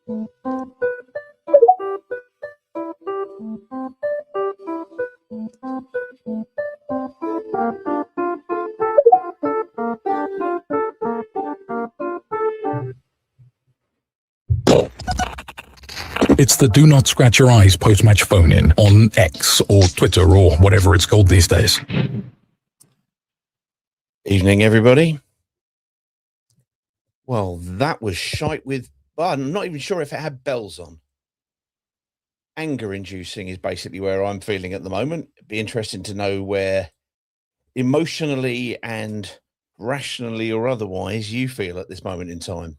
It's the Do Not Scratch Your Eyes post-match phone-in on X or Twitter or whatever it's called these days. Evening, everybody. Well, that was shite with... Well, I'm not even sure if it had bells on. Anger-inducing is basically where I'm feeling at the moment. It'd be interesting to know where emotionally and rationally or otherwise you feel at this moment in time.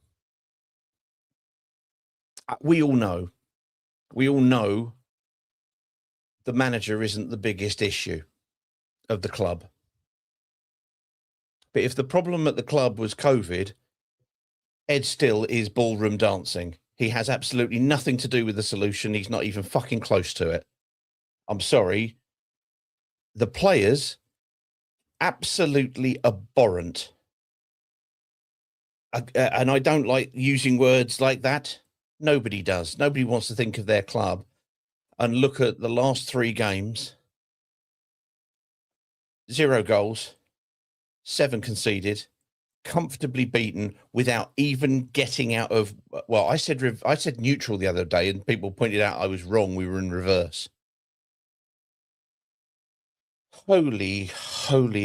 We all know the manager isn't the biggest issue of the club. But if the problem at the club was COVID, Ed still is ballroom dancing. He has absolutely nothing to do with the solution. He's not even fucking close to it. I'm sorry. The players, absolutely abhorrent. And I don't like using words like that. Nobody does. Nobody wants to think of their club and look at the last 3 games. 0 goals, 7 conceded, comfortably beaten without even getting out of... Well, I said neutral the other day, and people pointed out I was wrong. We were in reverse. Holy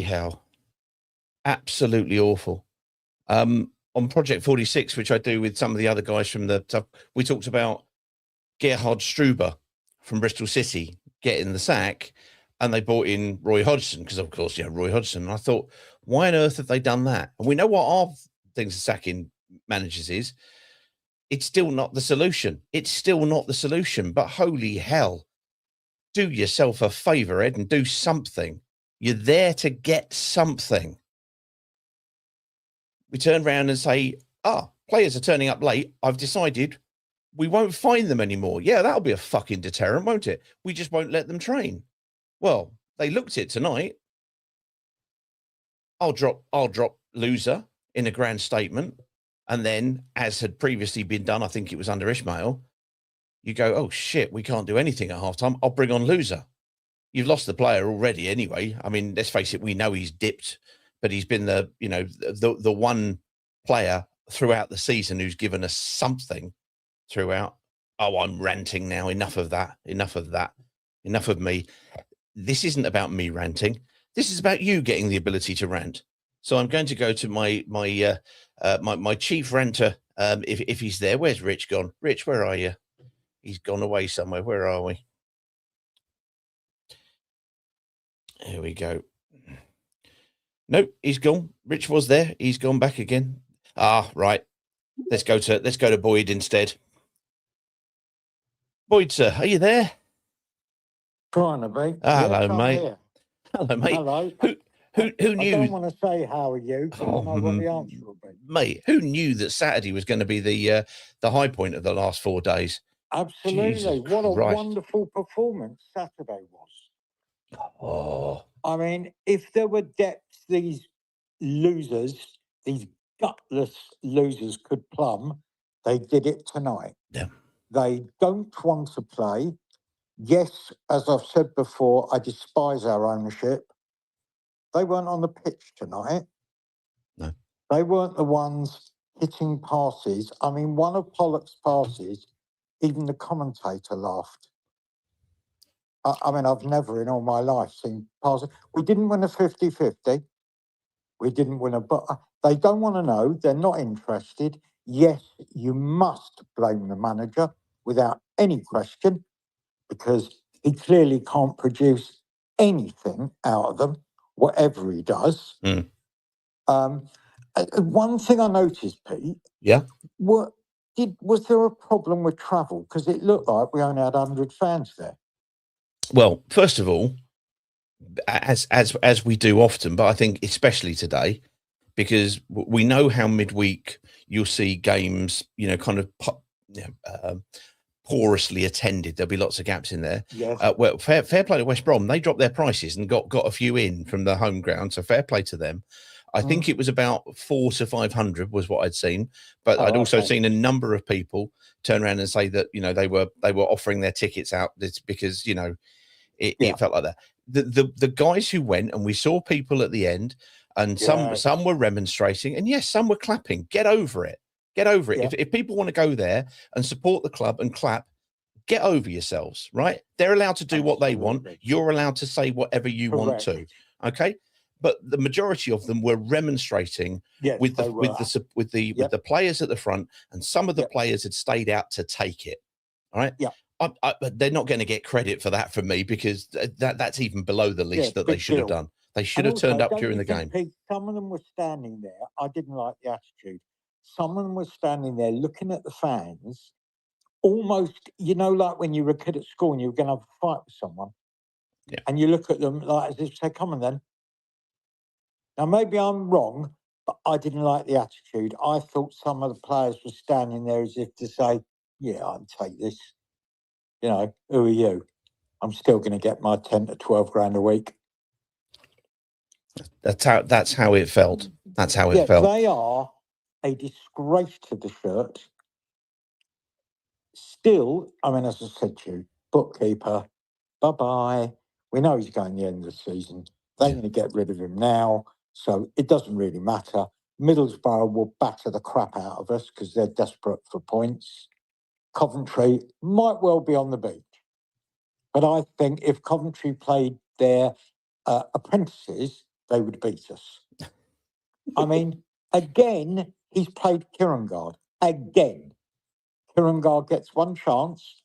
hell. Absolutely awful. On Project 46, which I do with some of the other guys from the stuff, we talked about Gerhard Struber from Bristol City getting the sack, and they brought in Roy Hodgson because, of course, Roy Hodgson. And I thought, why on earth have they done that? And we know what our things of sacking managers is. It's still not the solution. It's still not the solution. But holy hell, do yourself a favour, Ed, and do something. You're there to get something. We turn around and say, players are turning up late. I've decided we won't fine them anymore. Yeah, that'll be a fucking deterrent, won't it? We just won't let them train. Well, they looked at it tonight. I'll drop loser in a grand statement. And then, as had previously been done, I think it was under Ishmael, you go, oh shit, we can't do anything at halftime. I'll bring on loser. You've lost the player already anyway. I mean, let's face it, we know he's dipped, but he's been the one player throughout the season who's given us something throughout. Oh, I'm ranting now. Enough of that. Enough of me. This isn't about me ranting. This is about you getting the ability to rant. So I'm going to go to my chief ranter. If he's there, where's Rich gone? Rich, where are you? He's gone away somewhere. Where are we? Here we go. Nope, he's gone. Rich was there. He's gone back again. Right. Let's go to Boyd instead. Boyd, sir, are you there? Trying to be. Hello, yes, mate. Here. Hello, mate. Hello. Who knew? I don't want to say how are you, but I know what the answer will be. Mate, who knew that Saturday was going to be the high point of the last 4 days? Absolutely. Jesus what a Christ. wonderful performance Saturday was. Oh. I mean, if there were depths these losers, these gutless losers could plumb, they did it tonight. Yeah. They don't want to play. Yes, as I've said before, I despise our ownership. They weren't on the pitch tonight. No. They weren't the ones hitting passes. I mean, one of Pollock's passes, even the commentator laughed. I mean, I've never in all my life seen passes. We didn't win a 50-50. We didn't win but they don't want to know. They're not interested. Yes, you must blame the manager without any question, because he clearly can't produce anything out of them, whatever he does. Mm. One thing I noticed, Pete. Yeah. Was there a problem with travel? Because it looked like we only had 100 fans there. Well, first of all, as we do often, but I think especially today, because we know how midweek you'll see games, kind of porously attended. There'll be lots of gaps in there. Yes. Well, fair play to West Brom. They dropped their prices and got a few in from the home ground, so fair play to them. I think it was about 400 to 500 was what I'd seen, but I'd also seen a number of people turn around and say that, you know, they were offering their tickets out because, you know, it felt like that. The guys who went, and we saw people at the end, and some were remonstrating, and yes, some were clapping. Get over it. Get over it. If people want to go there and support the club and clap, get over yourselves, right? They're allowed to do what they want. You're allowed to say whatever you want to. Okay. But the majority of them were remonstrating with the players at the front, and some of the players had stayed out to take it. All right. Yeah. But they're not going to get credit for that from me, because that's even below the least that they should have done. They should have turned up during the game. Some of them were standing there. I didn't like the attitude. Some of them were standing there looking at the fans, almost, you know, like when you were a kid at school and you were going to have a fight with someone. Yeah. And you look at them like as if say, come on then. Now, maybe I'm wrong, but I didn't like the attitude. I thought some of the players were standing there as if to say, yeah, I'll take this. You know, who are you? I'm still going to get my 10 to 12 grand a week. That's how it felt. That's how it felt. They are a disgrace to the shirt. Still, I mean, as I said to you, bookkeeper, bye-bye. We know he's going the end of the season. They're going to get rid of him now, so it doesn't really matter. Middlesbrough will batter the crap out of us because they're desperate for points. Coventry might well be on the beach. But I think if Coventry played their apprentices, they would beat us. I mean, again, he's played Kirangard. Again. Kirangard gets one chance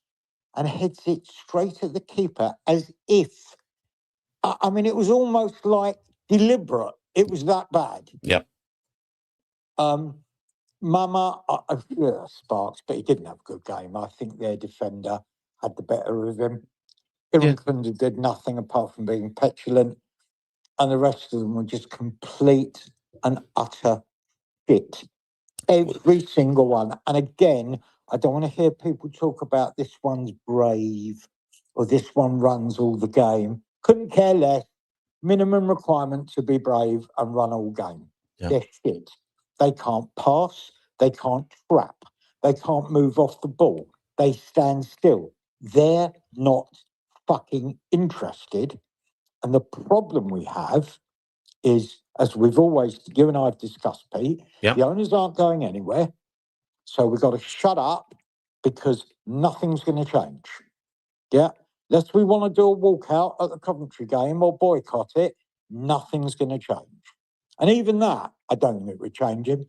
and hits it straight at the keeper as if, I mean, it was almost like deliberate. It was that bad. Yep. Mama, Sparks, but he didn't have a good game. I think their defender had the better of him. Irrenkund did nothing apart from being petulant, and the rest of them were just complete and utter shit. Every single one. And again, I don't want to hear people talk about this one's brave or this one runs all the game. Couldn't care less. Minimum requirement to be brave and run all game. Yeah. They're shit. They can't pass. They can't trap. They can't move off the ball. They stand still. They're not fucking interested. And the problem we have is, as we've always, you and I have discussed, Pete, the owners aren't going anywhere. So we've got to shut up because nothing's going to change. Yeah. Unless we want to do a walkout at the Coventry game or boycott it, nothing's going to change. And even that, I don't think it would change him.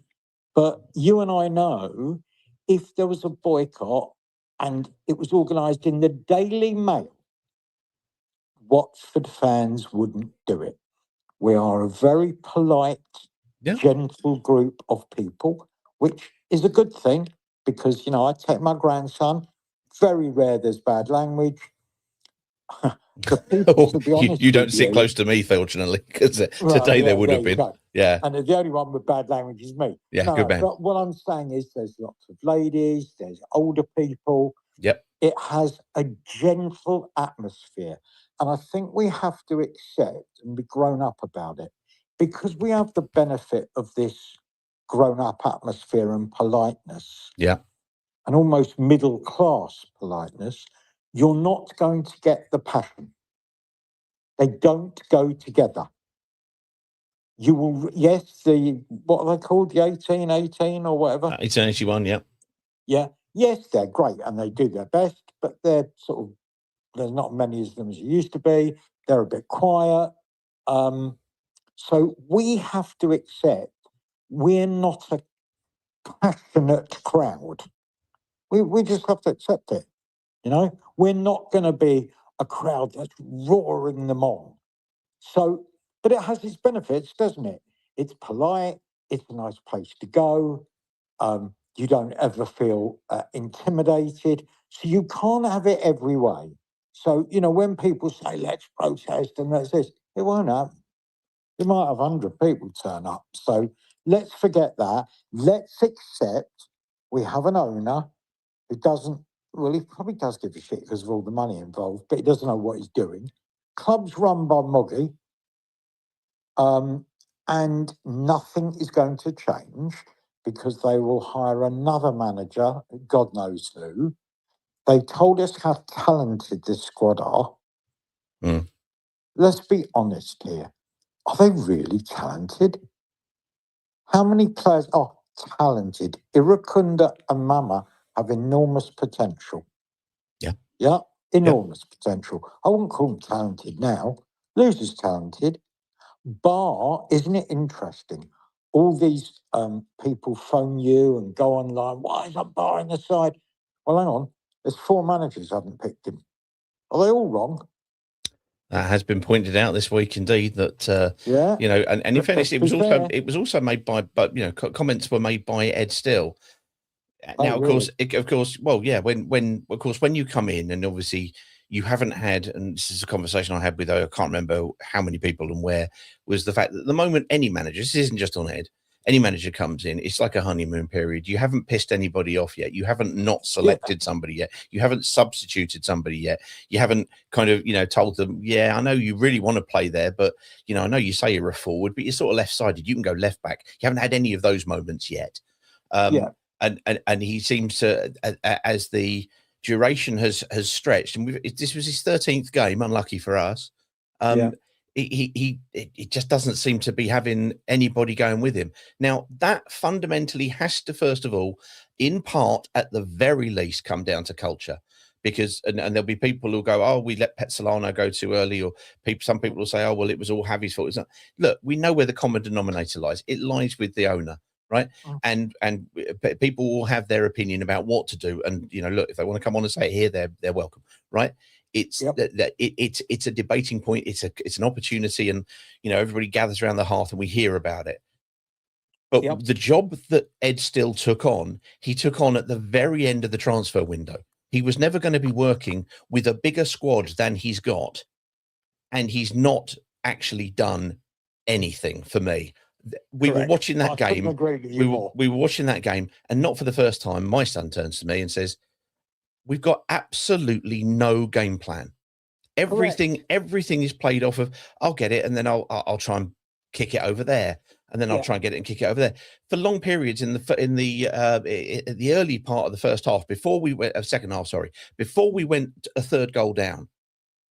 But you and I know if there was a boycott and it was organised in the Daily Mail, Watford fans wouldn't do it. We are a very polite, gentle group of people, which is a good thing because, you know, I take my grandson. Very rare there's bad language. People, to be honest, you don't sit close to me, fortunately, because today there would have been. Yeah. And the only one with bad language is me. Yeah, good man. But what I'm saying is there's lots of ladies, there's older people. Yep. It has a gentle atmosphere. And I think we have to accept and be grown up about it because we have the benefit of this grown up atmosphere and politeness. Yeah. And almost middle class politeness. You're not going to get the passion. They don't go together. You will, yes, what are they called? The 1818 or whatever? 1881, yeah. Yeah. Yes, they're great and they do their best, but they're sort of, there's not many of them as there used to be. They're a bit quiet. So we have to accept we're not a passionate crowd. We just have to accept it. You know, we're not going to be a crowd that's roaring them on. So, but it has its benefits, doesn't it? It's polite. It's a nice place to go. You don't ever feel intimidated. So you can't have it every way. So, you know, when people say, let's protest and let's this, it won't happen. You might have 100 people turn up. So let's forget that. Let's accept we have an owner who doesn't, well, he probably does give a shit because of all the money involved, but he doesn't know what he's doing. Club's run by Moggy. And nothing is going to change because they will hire another manager, God knows who. They told us how talented this squad are. Mm. Let's be honest here. Are they really talented? How many players are talented? Irakunda and Mama have enormous potential. Yeah. Yeah, enormous potential. I wouldn't call them talented now. Loser's talented. Bar, isn't it interesting? All these people phone you and go online. Why isn't Bar in the side? Well, hang on. There's 4 managers haven't picked him. Are they all wrong? That has been pointed out this week, indeed. That Yeah. you know, and in fairness, Let's be fair. it was also made by, but you know, comments were made by Ed Still. Now, Oh, of course, well, yeah, when you come in, and obviously you haven't had, and this is a conversation I had with, I can't remember how many people and where, was the fact that the moment any manager, this isn't just on Ed, any manager comes in, it's like a honeymoon period. You haven't pissed anybody off yet. You haven't not selected somebody yet. You haven't substituted somebody yet. You haven't kind of, you know, told them, yeah, I know you really want to play there, but, you know, I know you say you're a forward, but you're sort of left-sided. You can go left back. You haven't had any of those moments yet. And he seems to, as the duration has stretched, and this was his 13th game, unlucky for us. He just doesn't seem to be having anybody going with him. Now, that fundamentally has to, first of all, in part, at the very least, come down to culture. Because and there'll be people who'll go, oh, we let Petzolano go too early, or some people will say, oh, well, it was all Javi's fault. It's not. Look, we know where the common denominator lies. It lies with the owner, right? And people will have their opinion about what to do. And you know, look, if they want to come on and say it here, they're welcome, right? It's it's a debating point. It's an opportunity, and you know, everybody gathers around the hearth and we hear about it. But the job that Ed Still took on, he took on at the very end of the transfer window. He was never going to be working with a bigger squad than he's got, and he's not actually done anything for me. We were watching that game. We were watching that game, and not for the first time, my son turns to me and says, "We've got absolutely no game plan. Everything is played off of, I'll get it, and then I'll try and kick it over there, and then I'll try and get it and kick it over there." For long periods in the early part of the first half, before we went second half, before we went a third goal down,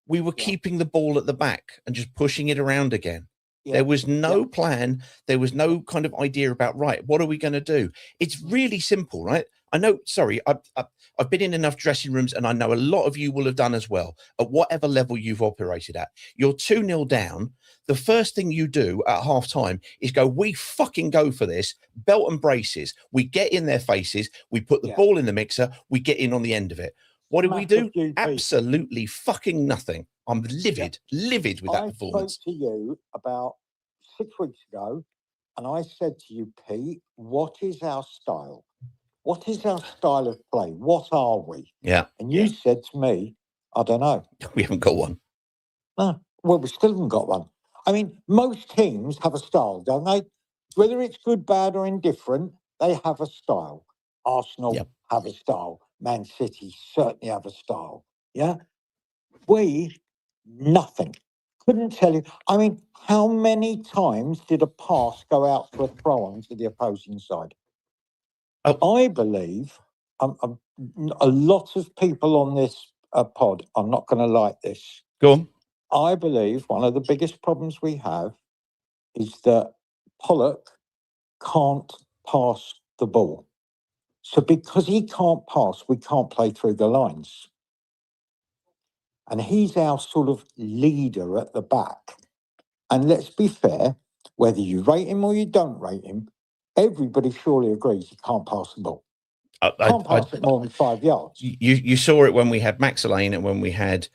we were keeping the ball at the back and just pushing it around again. There was no plan. There was no kind of idea about, right, what are we going to do? It's really simple, right? I know, sorry, I've been in enough dressing rooms, and I know a lot of you will have done as well, at whatever level you've operated at. You're 2-0 down. The first thing you do at half time is go, we fucking go for this, belt and braces. We get in their faces. We put the ball in the mixer. We get in on the end of it. What did we do? Absolutely fucking nothing. I'm livid with that performance. I spoke to you about 6 weeks ago, and I said to you, Pete, what is our style? What is our style of play? What are we? Yeah. And you said to me, I don't know. We haven't got one. No. Well, we still haven't got one. I mean, most teams have a style, don't they? Whether it's good, bad, or indifferent, they have a style. Arsenal have a style. Man City certainly have a style. Yeah. We, nothing. Couldn't tell you. I mean, how many times did a pass go out for a throw on to the opposing side? I believe a lot of people on this pod are not going to like this. Go on. I believe one of the biggest problems we have is that Pollock can't pass the ball. So because he can't pass, we can't play through the lines. And he's our sort of leader at the back. And let's be fair, whether you rate him or you don't rate him, everybody surely agrees he can't pass the ball. Can't pass it more than 5 yards. You saw it when we had Max Lane and when we had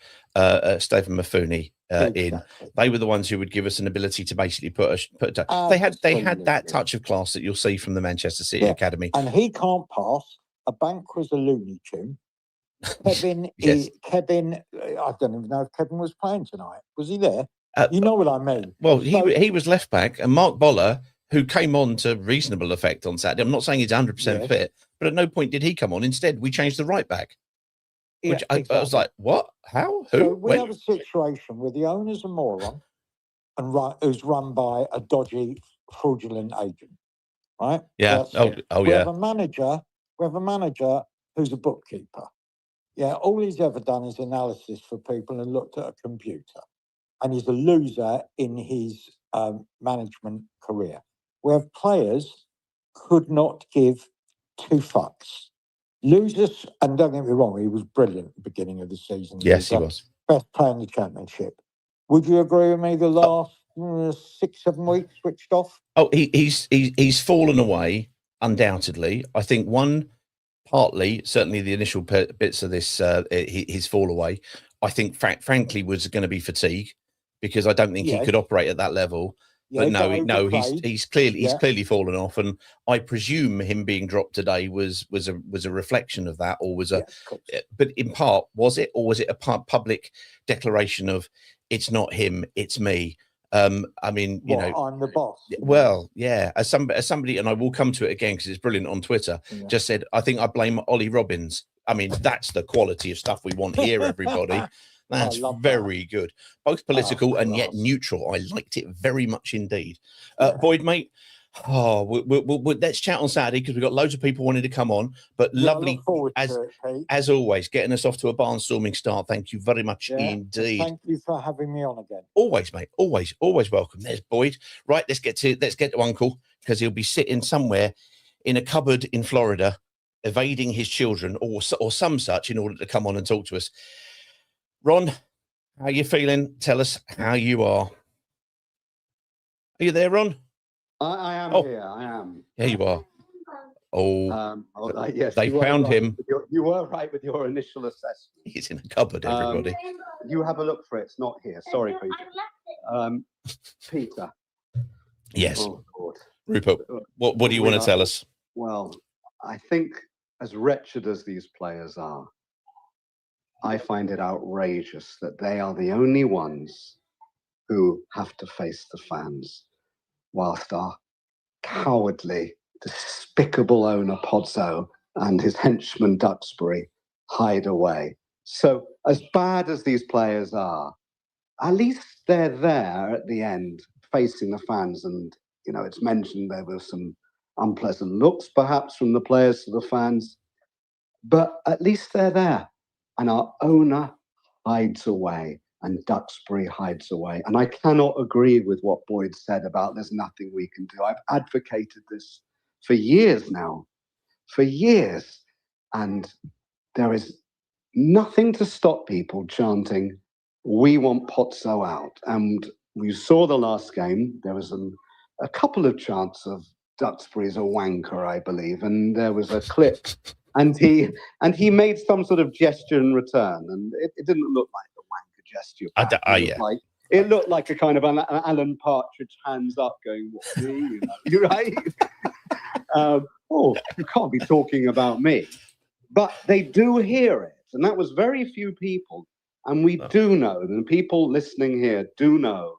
Stephen Mafuni in. They were the ones who would give us an ability to basically put they had that touch of class that you'll see from the Manchester City Academy. And he can't pass. A bank was a Looney Tune. Kevin, Kevin, I don't even know if Kevin was playing tonight. Was he there? You know what I mean? Well, he was left back, and Mark Boller, who came on to reasonable effect on Saturday. I'm not saying he's 100% fit, but at no point did he come on. Instead, we changed the right back. Which I was like, what? How? Who? So we have a situation where the owner's a moron and who's run by a dodgy, fraudulent agent, right? Yeah. We have a manager who's a bookkeeper. Yeah, all he's ever done is analysis for people and looked at a computer. And he's a loser in his management career. We have players could not give two fucks. Losers, and don't get me wrong, he was brilliant at the beginning of the season. Yes, he was. Best player in the championship. Would you agree with me the last 6-7 weeks switched off? Oh, he's fallen away, undoubtedly. I think partly, certainly the initial bits of this, his fall away, I think frankly was going to be fatigue, because I don't think he could operate at that level. Yeah, but no, he's clearly fallen off, and I presume him being dropped today was a reflection of that, or was but in part was it a public declaration of it's not him, it's me? I mean, I'm the boss. Well, yeah, as somebody, and I will come to it again because it's brilliant on Twitter. Just said, I think I blame Ollie Robbins. I mean, that's the quality of stuff we want here, everybody. That's very good. Both political and yet neutral. I liked it very much indeed. Boyd, mate, let's chat on Saturday, because we've got loads of people wanting to come on. But lovely, as always, getting us off to a barnstorming start. Thank you very much indeed. Thank you for having me on again. Always, mate. Always welcome. There's Boyd. Right, let's get to Uncle, because he'll be sitting somewhere in a cupboard in Florida, evading his children or some such, in order to come on and talk to us. Ron, how you feeling? Tell us how you are. Are you there, Ron? I am here. I am. There you are. Yes, they found him. You were right with your initial assessment. He's in a cupboard, everybody. You have a look for it. It's not here. Sorry, Peter. Peter. Yes. Oh, God. Rupert, what do you want to tell us? Well, I think as wretched as these players are, I find it outrageous that they are the only ones who have to face the fans, whilst our cowardly, despicable owner Pozzo and his henchman Duxbury hide away. So as bad as these players are, at least they're there at the end facing the fans. And, it's mentioned there were some unpleasant looks perhaps from the players to the fans, but at least they're there. And our owner hides away, and Duxbury hides away. And I cannot agree with what Boyd said about there's nothing we can do. I've advocated this for years now, and there is nothing to stop people chanting, "We want Pozzo out." And we saw the last game, there was a couple of chants of Duxbury's a wanker, I believe, and there was a clip. And he made some sort of gesture in return, and it didn't look like the wanker gesture. It looked like a kind of an Alan Partridge hands up going, "What, me?" You're right. You can't be talking about me. But they do hear it, and that was very few people. And we do know, and people listening here do know,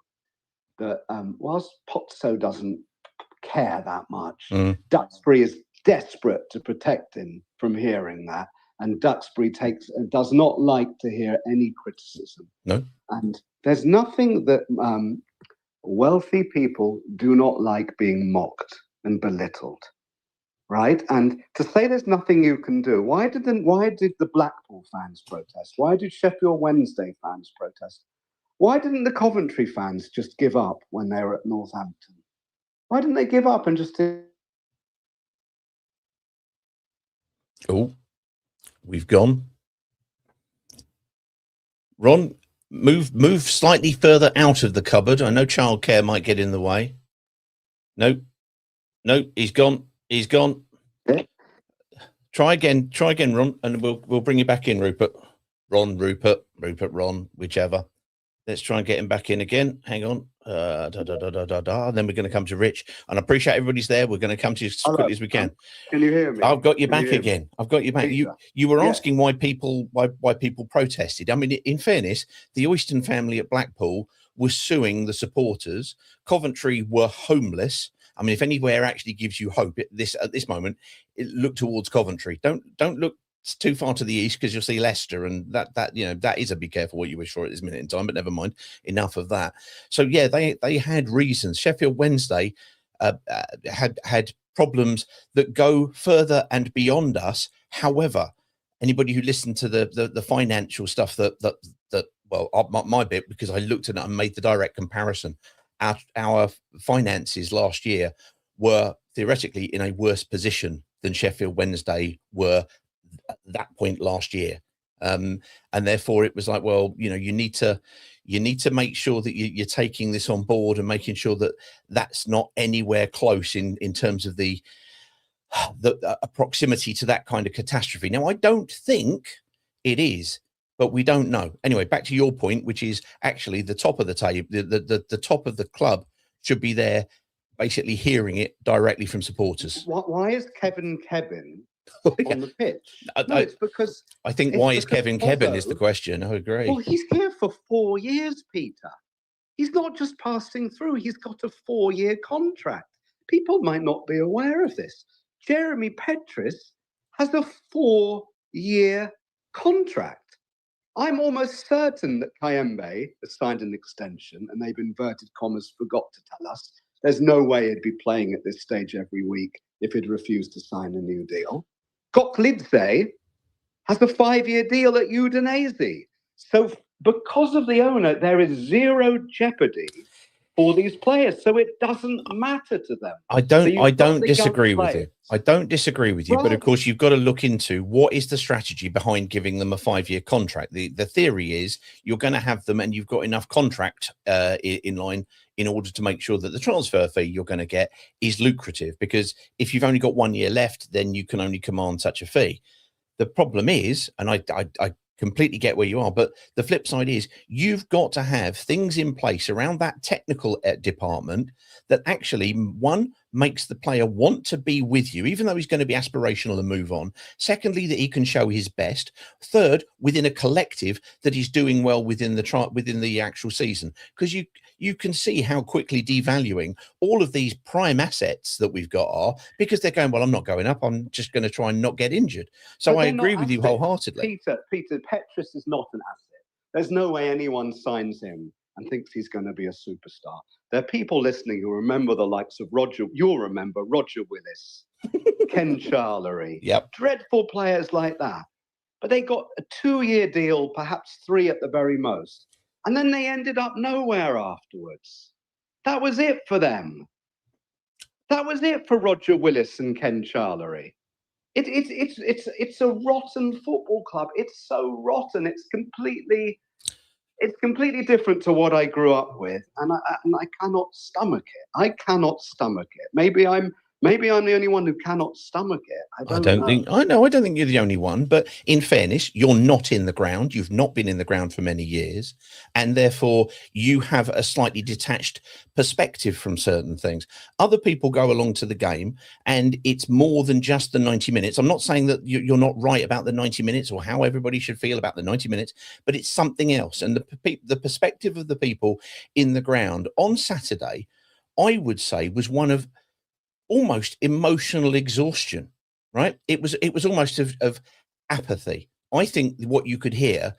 that whilst Pozzo doesn't care that much, Duxbury is desperate to protect him from hearing that, and Duxbury does not like to hear any criticism. No, and there's nothing that wealthy people do not like being mocked and belittled, right? And to say there's nothing you can do, why did the Blackpool fans protest? Why did Sheffield Wednesday fans protest? Why didn't the Coventry fans just give up when they were at Northampton? Why didn't they give up and just... Oh, we've gone. Ron, move slightly further out of the cupboard. I know childcare might get in the way. No, he's gone. He's gone. Yeah. Try again, Ron, and we'll bring you back in, Rupert. Rupert, Ron, whichever. Let's try and get him back in again. Hang on. And then we're going to come to Rich. And I appreciate everybody's there. We're going to come to you as quickly as we can. Can you hear me? I've got you back again. I've got you back. You were asking why people protested. I mean, in fairness, the Oyston family at Blackpool were suing the supporters. Coventry were homeless. I mean, if anywhere actually gives you hope at this moment, look towards Coventry. Don't look too far to the east because you'll see Leicester, and that you know, that is a be careful what you wish for at this minute in time. But never mind, enough of that. So yeah, they had reasons. Sheffield Wednesday had problems that go further and beyond us. However, anybody who listened to the financial stuff that well, my bit, because I looked at it and made the direct comparison. Our finances last year were theoretically in a worse position than Sheffield Wednesday were at that point last year. And therefore it was like, well, you know, you need to make sure that you're taking this on board and making sure that that's not anywhere close in terms of the proximity to that kind of catastrophe. Now, I don't think it is, but we don't know. Anyway, back to your point, which is actually the top of the table, the top of the club should be there, basically hearing it directly from supporters. Why is Kevin on the pitch? No, it's because I think why is Kevin is the question. I agree. Well, he's here for 4 years, Peter. He's not just passing through. He's got a 4-year contract. People might not be aware of this. Jeremy Petris has a 4-year contract. I'm almost certain that Kayembe has signed an extension, and they've inverted commas forgot to tell us. There's no way he'd be playing at this stage every week if he'd refused to sign a new deal. Koklidze has a 5-year deal at Udinese. So because of the owner, there is zero jeopardy for these players. So it doesn't matter to them. I don't disagree with you. I don't disagree with you, but of course you've got to look into what is the strategy behind giving them a 5-year contract. The theory is you're going to have them and you've got enough contract in line in order to make sure that the transfer fee you're going to get is lucrative, because if you've only got 1 year left, then you can only command such a fee. The problem is, and I completely get where you are, but the flip side is you've got to have things in place around that technical department that actually, one, makes the player want to be with you, even though he's going to be aspirational and move on. Secondly, that he can show his best. Third, within a collective that he's doing well within the actual season, because you can see how quickly devaluing all of these prime assets that we've got are, because they're going, well, I'm not going up. I'm just going to try and not get injured. So I agree with you wholeheartedly. Peter, Petris is not an asset. There's no way anyone signs him and thinks he's going to be a superstar. There are people listening who remember the likes of Roger. You'll remember Roger Willis, Ken Charlery. Yep. Dreadful players like that. But they got a 2-year deal, perhaps 3 at the very most. And then they ended up nowhere afterwards. That was it for them. That was it for Roger Willis and Ken Charlery. It's a rotten football club. It's so rotten. It's completely different to what I grew up with, and I cannot stomach it. I cannot stomach it. Maybe I'm the only one who cannot stomach it. I don't think you're the only one, but in fairness, you're not in the ground. You've not been in the ground for many years, and therefore you have a slightly detached perspective from certain things. Other people go along to the game, and it's more than just the 90 minutes. I'm not saying that you're not right about the 90 minutes or how everybody should feel about the 90 minutes, but it's something else. And the perspective of the people in the ground on Saturday, I would say, was one of almost emotional exhaustion, right? It was almost of apathy. I think what you could hear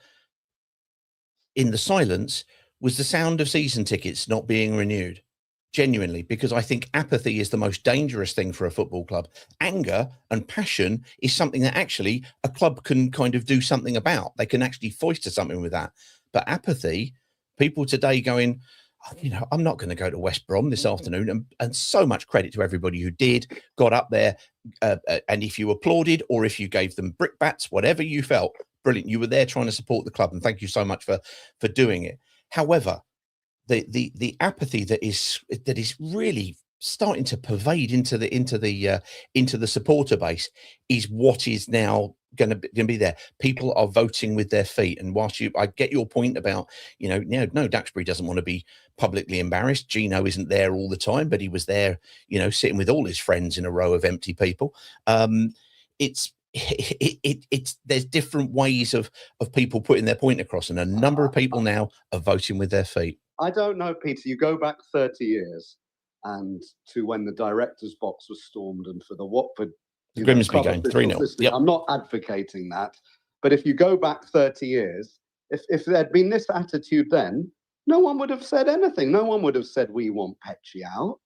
in the silence was the sound of season tickets not being renewed, genuinely, because I think apathy is the most dangerous thing for a football club. Anger and passion is something that actually a club can kind of do something about. They can actually foster something with that. But apathy, people today going, you know, I'm not going to go to West Brom this afternoon, and so much credit to everybody who got up there, and if you applauded or if you gave them brickbats, whatever you felt, brilliant. You were there trying to support the club, and thank you so much for doing it. However, the apathy that is really starting to pervade into the supporter base is what is now going to be there. People are voting with their feet, and whilst I get your point about, you know, no, Duxbury doesn't want to be publicly embarrassed. Gino isn't there all the time, but he was there, you know, sitting with all his friends in a row of empty people. It's there's different ways of people putting their point across, and a number of people now are voting with their feet. I don't know, Peter. You go back 30 years and to when the director's box was stormed, and for the Watford The Grimsby club game, officials 3-0. listening, Yep. I'm not advocating that. But if you go back 30 years, if there'd been this attitude then, no one would have said anything. No one would have said, we want Petchy out.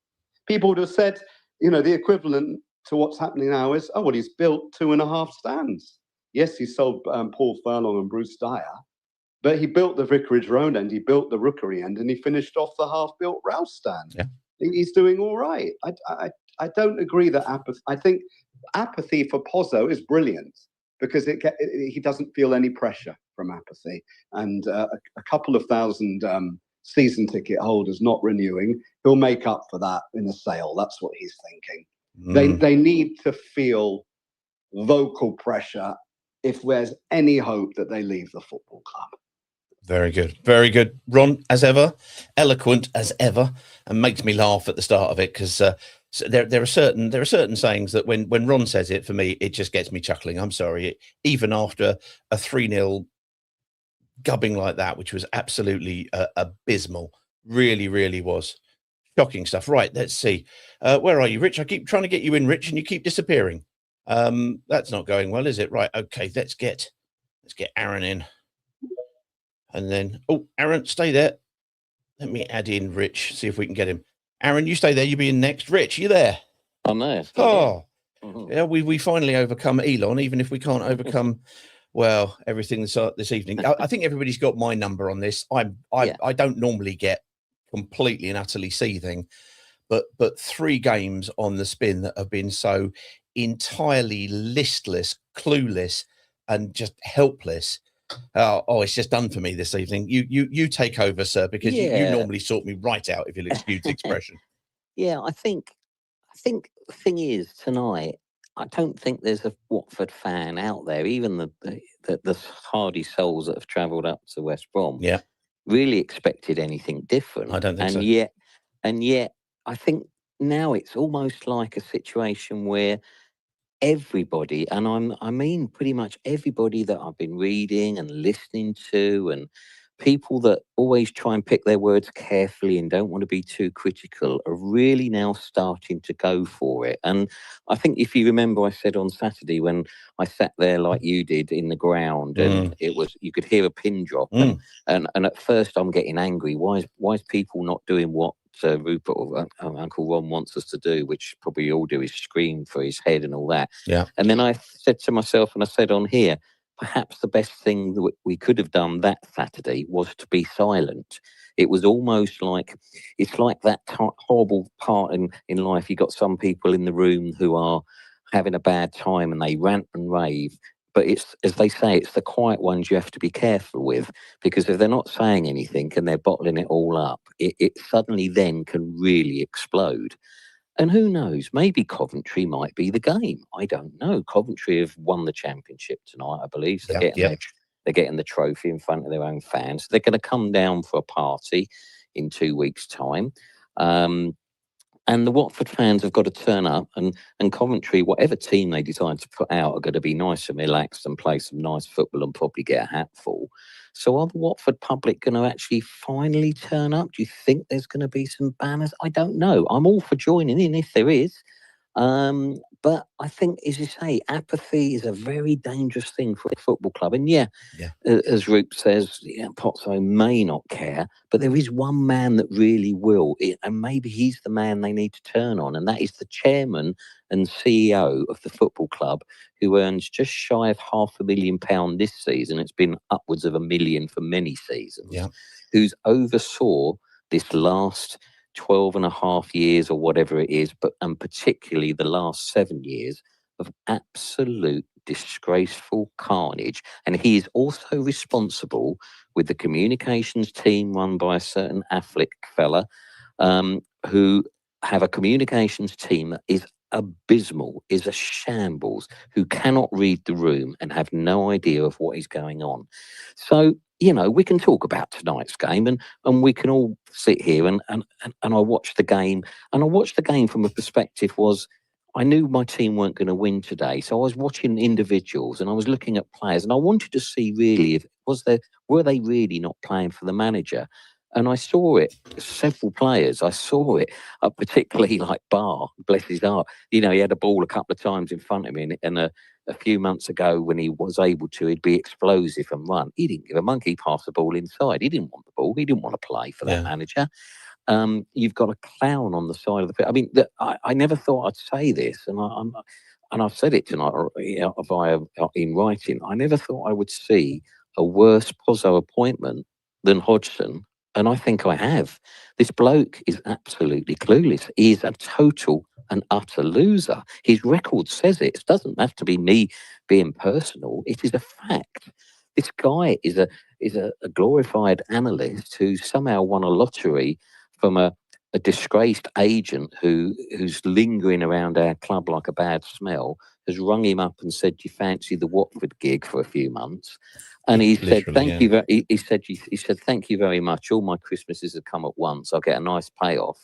People would have said, the equivalent to what's happening now is, oh, well, he's built 2.5 stands. Yes, he sold Paul Furlong and Bruce Dyer, but he built the Vicarage Road end, he built the Rookery end, and he finished off the half-built Rouse stand. Yeah. He's doing all right. I don't agree that apathy. I think apathy for Pozzo is brilliant because he doesn't feel any pressure from apathy. And a couple of thousand season ticket holders not renewing, he'll make up for that in a sale. That's what he's thinking. They need to feel vocal pressure if there's any hope that they leave the football club. Very good. Very good. Ron, as ever, eloquent as ever, and makes me laugh at the start of it because there are certain sayings that when Ron says it, for me, it just gets me chuckling. I'm sorry. Even after a 3-0 gubbing like that, which was absolutely abysmal, really, really was. Shocking stuff. Right, let's see. Where are you, Rich? I keep trying to get you in, Rich, and you keep disappearing. That's not going well, is it? Right, okay, let's get Aaron in. And then, Aaron, stay there. Let me add in Rich, see if we can get him. Aaron, you stay there. You be in next. Rich, you there? I'm there. Yeah, we finally overcome Elon, even if we can't overcome, well, everything this evening. I think everybody's got my number on this. I don't normally get completely and utterly seething, but 3 games on the spin that have been so entirely listless, clueless, and just helpless. It's just done for me this evening. You take over, sir, because you normally sort me right out, if you'll excuse the expression. Yeah, I think the thing is tonight, I don't think there's a Watford fan out there, even the hardy souls that have travelled up to West Brom, really expected anything different. I don't think so. And yet, I think now it's almost like a situation where everybody, and I mean pretty much everybody that I've been reading and listening to, and people that always try and pick their words carefully and don't want to be too critical, are really now starting to go for it. And I think if you remember, I said on Saturday when I sat there like you did in the ground, and you could hear a pin drop, and at first I'm getting angry. Why is people not doing what Rupert or Uncle Ron wants us to do, which probably all do, is scream for his head and all that. Yeah. And then I said to myself, and I said on here, perhaps the best thing that we could have done that Saturday was to be silent. It was almost like, it's like that horrible part in life. You got some people in the room who are having a bad time and they rant and rave. But it's, as they say, it's the quiet ones you have to be careful with, because if they're not saying anything and they're bottling it all up, it suddenly then can really explode. And who knows, maybe Coventry might be the game. I don't know. Coventry have won the championship tonight, I believe. So they're getting the trophy in front of their own fans. They're going to come down for a party in 2 weeks' time. And the Watford fans have got to turn up, and Coventry, whatever team they decide to put out, are going to be nice and relaxed and play some nice football and probably get a hatful. So are the Watford public going to actually finally turn up? Do you think there's going to be some banners? I don't know. I'm all for joining in if there is. But I think, as you say, apathy is a very dangerous thing for a football club. And as Roop says, Pozzo may not care, but there is one man that really will. And maybe he's the man they need to turn on. And that is the chairman and CEO of the football club, who earns just shy of £500,000 this season. It's been upwards of £1 million for many seasons. Yeah. Who's oversaw this last 12.5 years or whatever it is, and particularly the last 7 years of absolute disgraceful carnage. And he is also responsible, with the communications team run by a certain Affleck fella, who have a communications team that is abysmal, is a shambles, who cannot read the room and have no idea of what is going on. So, we can talk about tonight's game, and we can all sit here and I watched the game, and I watched the game from a perspective was, I knew my team weren't going to win today, so I was watching individuals and I was looking at players, and I wanted to see really were they really not playing for the manager. And I saw it, several players, I saw it, particularly like Barr, bless his heart. You know, he had a ball a couple of times in front of him, and a few months ago when he was able to, he'd be explosive and run. He didn't give a monkey pass the ball inside. He didn't want the ball. He didn't want to play for that manager. You've got a clown on the side of the pitch. I mean, I never thought I'd say this, and I've said it tonight via in writing. I never thought I would see a worse Pozzo appointment than Hodgson, and I think I have. This bloke is absolutely clueless. He is a total and utter loser. His record says it. It doesn't have to be me being personal. It is a fact. This guy is a glorified analyst who somehow won a lottery from a disgraced agent who's lingering around our club like a bad smell, has rung him up and said, "Do you fancy the Watford gig for a few months?" And he said, "Thank you." He said, "Thank you very much. All my Christmases have come at once. I'll get a nice payoff."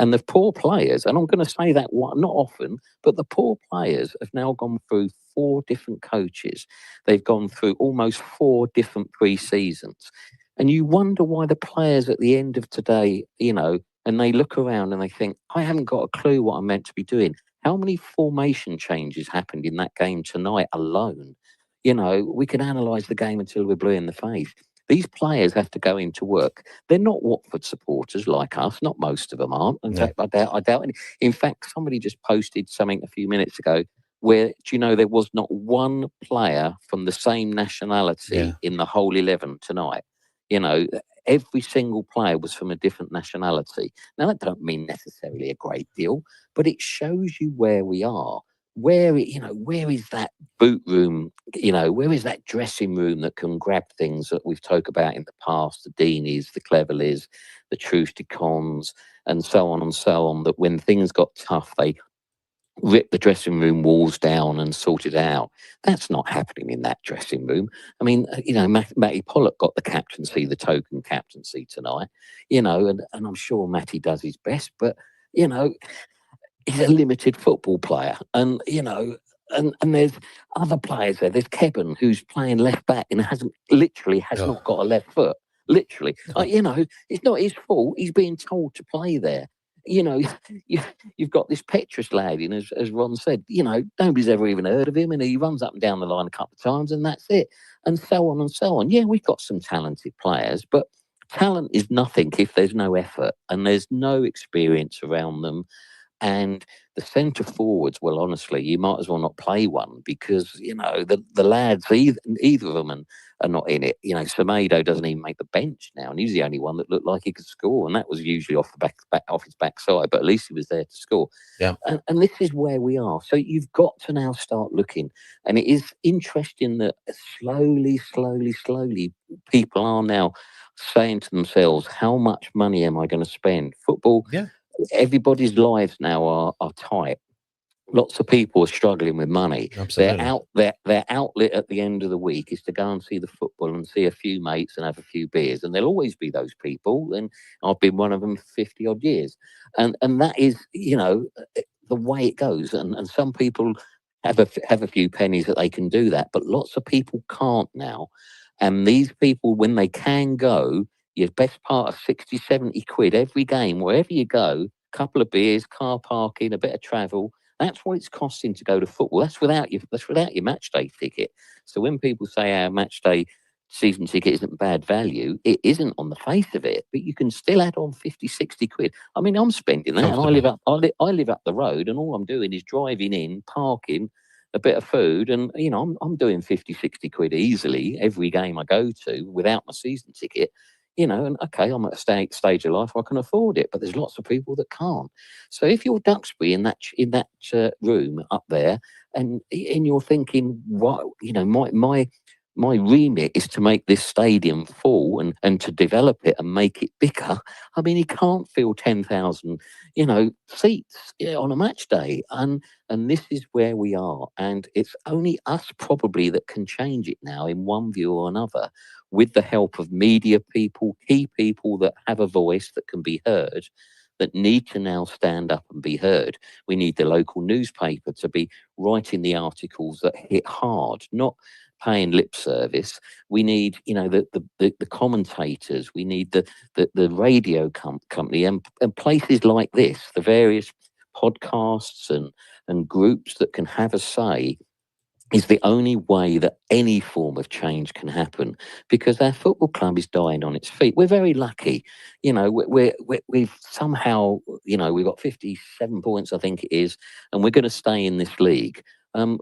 And the poor players, and I'm going to say that not often, but the poor players have now gone through 4 different coaches. They've gone through almost 4 different pre-seasons. And you wonder why the players at the end of today, you know, and they look around and they think, I haven't got a clue what I'm meant to be doing. How many formation changes happened in that game tonight alone? You know, we could analyse the game until we're blue in the face. These players have to go into work. They're not Watford supporters like us. Not most of them aren't. In fact, I doubt any. In fact, somebody just posted something a few minutes ago where, do you know, there was not one player from the same nationality in the whole 11 tonight. You know, every single player was from a different nationality. Now, that don't mean necessarily a great deal, but it shows you where we are. Where is that boot room? You know, where is that dressing room that can grab things that we've talked about in the past, the Deanies, the Cleverleys, the Troost-de-Cons, and so on and so on, that when things got tough, they ripped the dressing room walls down and sorted out. That's not happening in that dressing room. I mean, you know, Matty Pollock got the captaincy, the token captaincy tonight, you know, and I'm sure Matty does his best, but, you know, he's a limited football player. And, you know, and there's other players there. There's Kevin, who's playing left back and has not got a left foot. Literally. You know, it's not his fault. He's being told to play there. You know, you've got this Petrus lad, and as Ron said, you know, nobody's ever even heard of him, and he runs up and down the line a couple of times, and that's it. And so on and so on. Yeah, we've got some talented players, but talent is nothing if there's no effort and there's no experience around them. And the centre forwards, well, honestly, you might as well not play one because, you know, the lads, either of them are not in it. You know, Semedo doesn't even make the bench now, and he's the only one that looked like he could score, and that was usually off his backside, but at least he was there to score. Yeah. And this is where we are. So you've got to now start looking, and it is interesting that slowly, people are now saying to themselves, how much money am I going to spend? Football. Yeah. Everybody's lives now are tight. Lots of people are struggling with money. Absolutely. Their outlet at the end of the week is to go and see the football and see a few mates and have a few beers. And there'll always be those people. And I've been one of them 50 odd years. And that is, you know, the way it goes. And some people have a few pennies that they can do that. But lots of people can't now. And these people, when they can go, your best part of 60, 70 quid every game, wherever you go, couple of beers, car parking, a bit of travel. That's what it's costing to go to football. That's without your match day ticket. So when people say our match day season ticket isn't bad value, it isn't on the face of it, but you can still add on 50, 60 quid. I mean, I'm spending that, and I live up the road, and all I'm doing is driving in, parking, a bit of food, and, you know, I'm doing 50, 60 quid easily every game I go to without my season ticket. You know, and okay, I'm at a stage of life where I can afford it, but there's lots of people that can't. So if you're Duxbury in that room up there, and you're thinking, what, you know, my remit is to make this stadium full and to develop it and make it bigger. I mean, he can't fill 10,000, you know, seats on a match day, and this is where we are, and it's only us probably that can change it now in one view or another, with the help of media people, key people that have a voice that can be heard, that need to now stand up and be heard. We need the local newspaper to be writing the articles that hit hard, not paying lip service. We need, the commentators. We need the radio company and places like this, the various podcasts and groups that can have a say, is the only way that any form of change can happen, because our football club is dying on its feet. We're very lucky, we've somehow, we've got 57 points, I think it is, and we're going to stay in this league.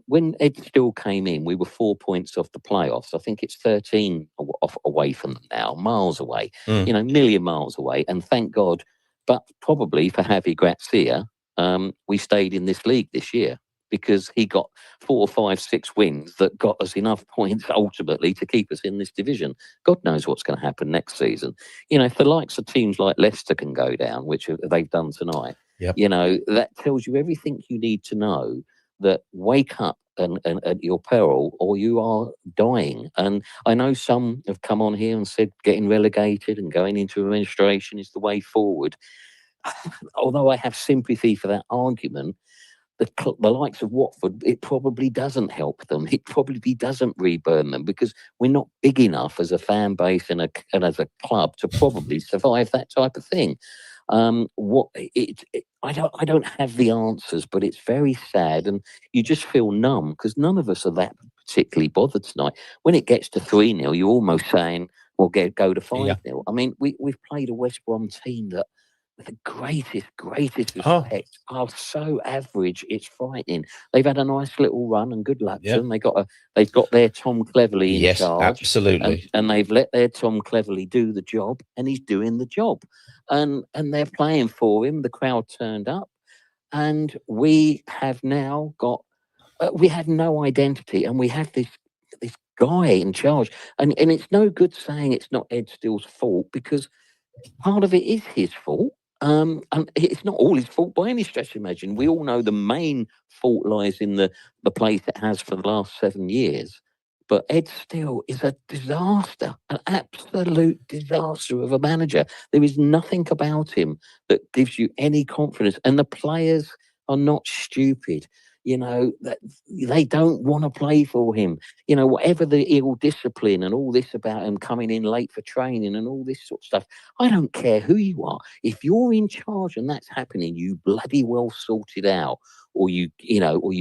When Ed Still came in, we were 4 points off the playoffs. I think it's 13 away from them now, miles away, million miles away, and thank God. But probably for Javi Gracia, we stayed in this league this year, because he got 4, 5, 6 wins that got us enough points ultimately to keep us in this division. God knows what's going to happen next season. If the likes of teams like Leicester can go down, which they've done tonight, that tells you everything you need to know, that wake up and at your peril, or you are dying. And I know some have come on here and said getting relegated and going into administration is the way forward. Although I have sympathy for that argument, the likes of Watford, it probably doesn't help them. It probably doesn't reburn them, because we're not big enough as a fan base and as a club to probably survive that type of thing. I don't have the answers, but it's very sad, and you just feel numb, because none of us are that particularly bothered tonight. When it gets to 3-0, you're almost saying, well, go to 5-0. I mean, we've played a West Brom team that, with the greatest respect, are so average, it's frightening. They've had a nice little run, and good luck to them. They've got their Tom Cleverley in charge. Absolutely. And they've let their Tom Cleverley do the job, and he's doing the job. And they're playing for him. The crowd turned up, and we have now got we have no identity, and we have this guy in charge. And it's no good saying it's not Ed Still's fault, because part of it is his fault. And it's not all his fault by any stretch of imagination. We all know the main fault lies in the place it has for the last 7 years. But Ed Still is a disaster, an absolute disaster of a manager. There is nothing about him that gives you any confidence. And the players are not stupid. That they don't want to play for him. Whatever the ill discipline and all this about him coming in late for training and all this sort of stuff, I don't care who you are. If you're in charge and that's happening, you bloody well sort it out, or you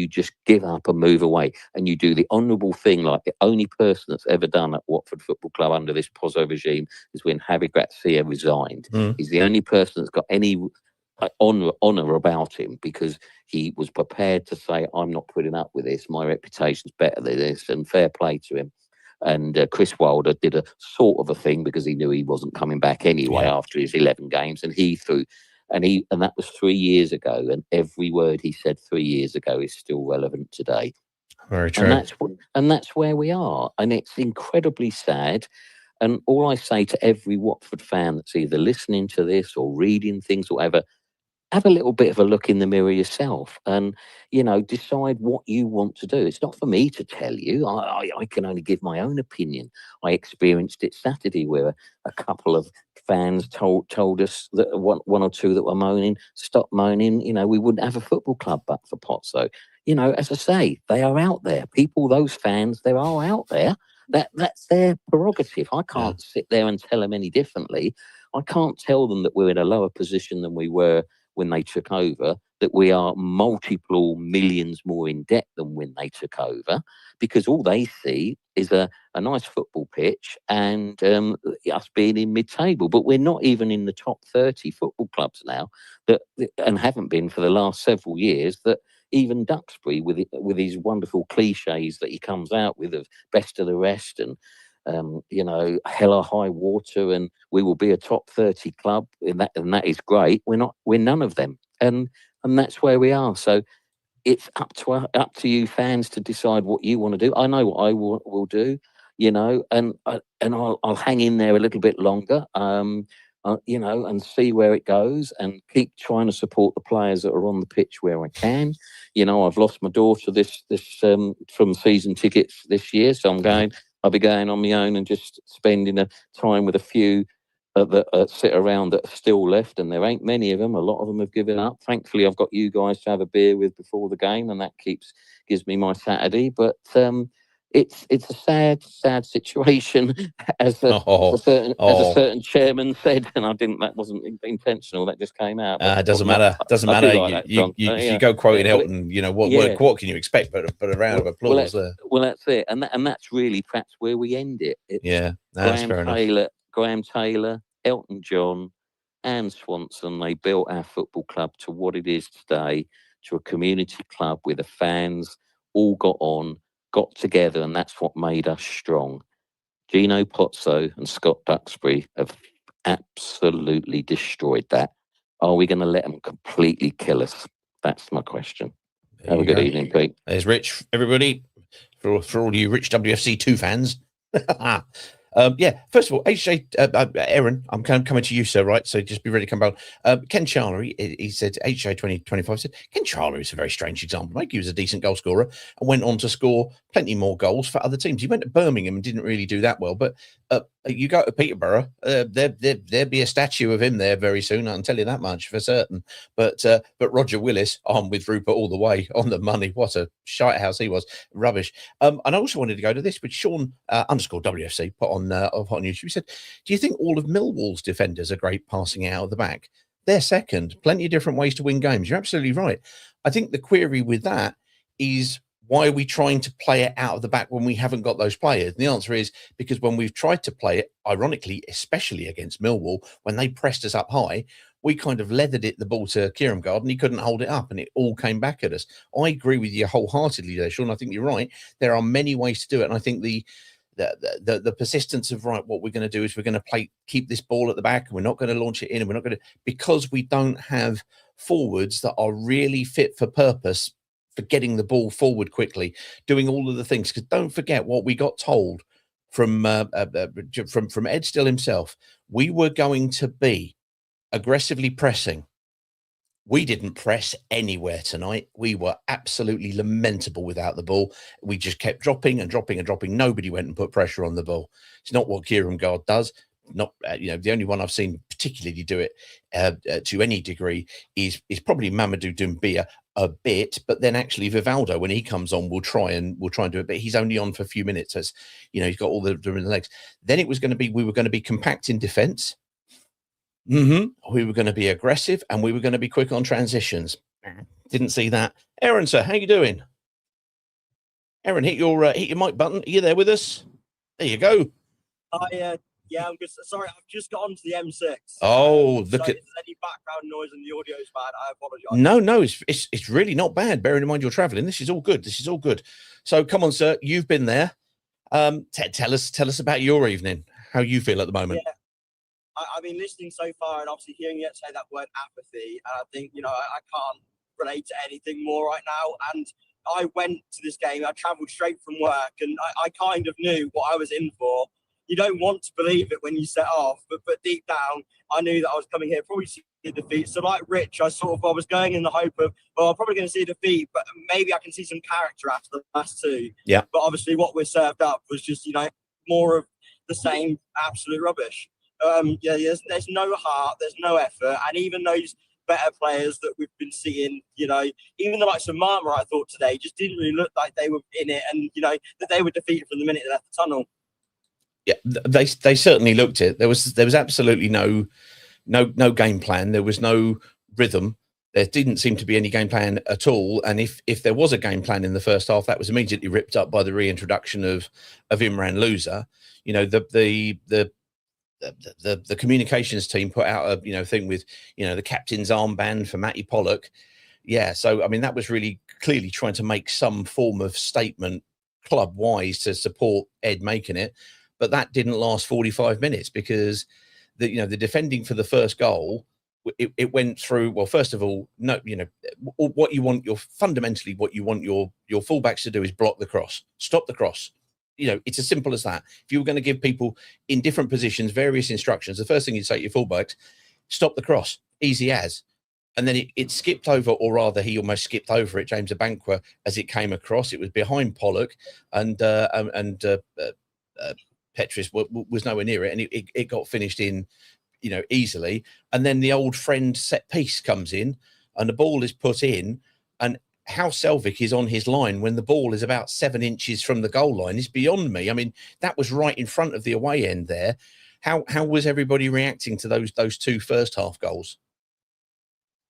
just give up and move away, and you do the honourable thing, like the only person that's ever done at Watford Football Club under this Pozzo regime is when Javi Gracia resigned. He's the only person that's got any honour about him, because he was prepared to say, I'm not putting up with this, my reputation's better than this, and fair play to him. And Chris Wilder did a sort of a thing, because he knew he wasn't coming back anyway after his 11 games, and he threw, and that was 3 years ago, and every word he said 3 years ago is still relevant today. Very true. And that's where we are, and it's incredibly sad. And all I say to every Watford fan that's either listening to this or reading things or whatever, have a little bit of a look in the mirror yourself, and decide what you want to do. It's not for me to tell you. I can only give my own opinion. I experienced it Saturday, where a couple of fans told us that one or two that were moaning, stop moaning. We wouldn't have a football club but for Pozzo. As I say, they are out there. People, those fans, they are out there. That's their prerogative. I can't sit there and tell them any differently. I can't tell them that we're in a lower position than we were when they took over, that we are multiple millions more in debt than when they took over, because all they see is a nice football pitch and us being in mid-table. But we're not even in the top 30 football clubs now, and haven't been for the last several years, that even Duxbury, with his wonderful cliches that he comes out with of best of the rest and hell or high water, and we will be a top 30 club, and that is great. We're none of them, and that's where we are. So it's up to you fans to decide what you want to do. I know what I will do, and I'll hang in there a little bit longer, and see where it goes, and keep trying to support the players that are on the pitch where I can. I've lost my daughter this from season tickets this year, so I'll be going on my own and just spending a time with a few that sit around that are still left, and there ain't many of them. A lot of them have given up. Thankfully, I've got you guys to have a beer with before the game, and that gives me my Saturday. But it's a sad situation, as a certain chairman said, and that wasn't intentional. That just came out. It doesn't matter. Doesn't I matter. do like that, John. If you go quoting Elton, what can you expect? But a round of applause there. Well, that's it, and that's really perhaps where we end it. It's that's fair enough. Graham Taylor, Elton John, and Swanson. They built our football club to what it is today, to a community club where the fans all got together, and that's what made us strong. Gino Pozzo and Scott Duxbury have absolutely destroyed that. Are we going to let them completely kill us? That's my question. Have a good evening, Pete. There's Rich, everybody, for all you Rich WFC 2 fans. First of all, HJ, Aaron, I'm coming to you, sir, right? So just be ready to come back. Ken Charlery, he said, HJ 2025 said, Ken Charlery is a very strange example. Mike, he was a decent goal scorer and went on to score plenty more goals for other teams. He went to Birmingham and didn't really do that well, but you go to Peterborough, there'll be a statue of him there very soon. I can tell you that much for certain. But Roger Willis, on with Rupert all the way, on the money. What a shite house he was. Rubbish. And I also wanted to go to this, which Sean _ WFC put on YouTube. He said, do you think all of Millwall's defenders are great passing out of the back? They're second. Plenty of different ways to win games. You're absolutely right. I think the query with that is, why are we trying to play it out of the back when we haven't got those players? And the answer is because when we've tried to play it, ironically, especially against Millwall, when they pressed us up high, we kind of leathered the ball to Kieramgard and he couldn't hold it up and it all came back at us. I agree with you wholeheartedly there, Sean. I think you're right. There are many ways to do it. And I think the persistence of, right, what we're going to do is we're going to keep this ball at the back and we're not going to launch it in, and we're not going to, because we don't have forwards that are really fit for purpose for getting the ball forward quickly, doing all of the things. Because don't forget what we got told from Ed Still himself. We were going to be aggressively pressing. We didn't press anywhere tonight. We were absolutely lamentable without the ball. We just kept dropping and dropping and dropping. Nobody went and put pressure on the ball. It's not what Kieramgard does. Not the only one I've seen particularly do it to any degree is probably Mamadou Doumbia a bit, but then actually Vivaldo, when he comes on, we'll try and do it, but he's only on for a few minutes, as he's got all the legs. Then it was going to be, we were going to be compact in defense. We were going to be aggressive and we were going to be quick on transitions. Didn't see that. Aaron, sir, how you doing? Aaron, hit your mic button. Are you there with us? There you go. Yeah, I'm just sorry. I've just got onto the M6. Oh, look, so if there's any background noise and the audio is bad, I apologise. No, it's really not bad. Bearing in mind you're travelling, this is all good. So come on, sir. You've been there. Tell us about your evening. How you feel at the moment? Yeah. I've been listening so far, and obviously hearing you say that word apathy, and I think I can't relate to anything more right now. And I went to this game. I travelled straight from work, and I kind of knew what I was in for. You don't want to believe it when you set off, but deep down, I knew that I was coming here probably to see a defeat. So like Rich, I was going in the hope of, I'm probably going to see a defeat, but maybe I can see some character after the last two. Yeah. But obviously what we're served up was just, more of the same absolute rubbish. There's no heart, there's no effort, and even those better players that we've been seeing, even the likes of Marma, I thought today, just didn't really look like they were in it, and that they were defeated from the minute they left the tunnel. Yeah, they certainly looked it. There was absolutely no game plan. There was no rhythm. There didn't seem to be any game plan at all. And if there was a game plan in the first half, that was immediately ripped up by the reintroduction of Imran Louza. The communications team put out a thing with the captain's armband for Matty Pollock. Yeah, so I mean that was really clearly trying to make some form of statement club wise to support Ed making it. But that didn't last 45 minutes because the defending for the first goal, it went through. Well, first of all, what you want your fullbacks to do is block the cross, stop the cross. It's as simple as that. If you were going to give people in different positions various instructions, the first thing you'd say to your fullbacks, stop the cross, easy as. And then it skipped over, or rather, he almost skipped over it, James Abankwa, as it came across. It was behind Pollock, and Petris was nowhere near it, and it got finished in, easily. And then the old friend set piece comes in, and the ball is put in, and how Selvik is on his line when the ball is about 7 inches from the goal line is beyond me. I mean, that was right in front of the away end there. How was everybody reacting to those two first half goals?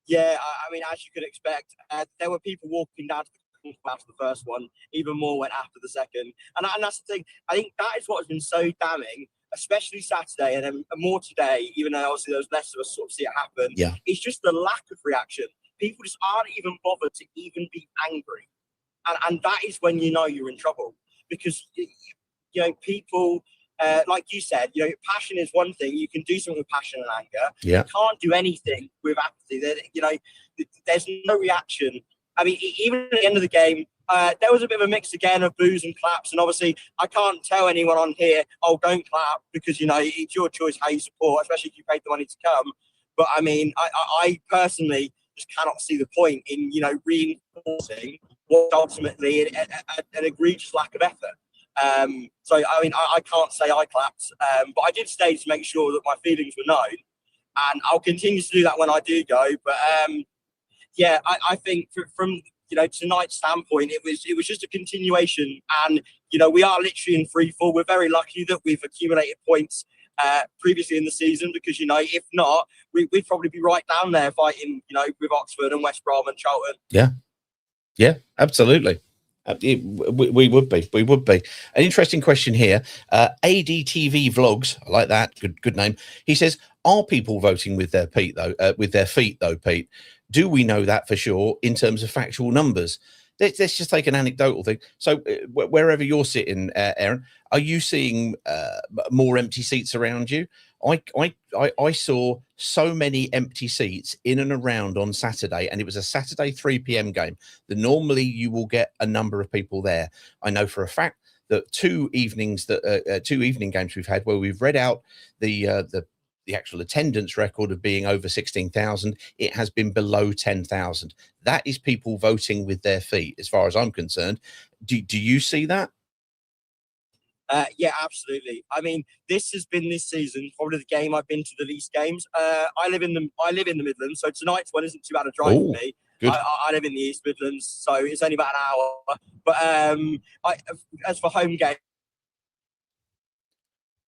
Yeah, I mean, as you could expect, there were people walking down to the after the first one. Even more went after the second, and that's the thing. I think that is what has been so damning, especially Saturday, and then more today. Even though obviously there's less of us sort of see it happen. Yeah, it's just the lack of reaction. People just aren't even bothered to even be angry, and that is when you know you're in trouble, because people. Like you said, passion is one thing. You can do something with passion and anger. Yeah. You can't do anything with apathy. There's no reaction. I mean, even at the end of the game, there was a bit of a mix again of boos and claps. And obviously, I can't tell anyone on here, oh, don't clap, because, it's your choice how you support, especially if you paid the money to come. But I mean, I personally just cannot see the point in, reinforcing what ultimately an egregious lack of effort. So I mean, I can't say I clapped, but I did stay to make sure that my feelings were known, and I'll continue to do that when I do go. But yeah, I think from tonight's standpoint, it was just a continuation, and we are literally in free fall. We're very lucky that we've accumulated points previously in the season, because if not, we'd probably be right down there fighting with Oxford and West Brom and Charlton. Yeah, absolutely. We would be. An interesting question here. ADTV Vlogs, I like that. Good name. He says, are people voting with their feet though, Pete? Do we know that for sure in terms of factual numbers? Let's just take an anecdotal thing. So wherever you're sitting, Aaron, are you seeing more empty seats around you? I saw so many empty seats in and around on Saturday, and it was a Saturday 3 p.m. game. Normally you will get a number of people there. I know for a fact that two evening games we've had where we've read out the actual attendance record of being over 16,000, it has been below 10,000. That is people voting with their feet, as far as I'm concerned. Do you see that? Yeah, absolutely. I mean, this has been this season probably the game I've been to the least games. I live in the Midlands, so tonight's one isn't too bad a drive for me. I live in the East Midlands, so it's only about an hour. But as for home games,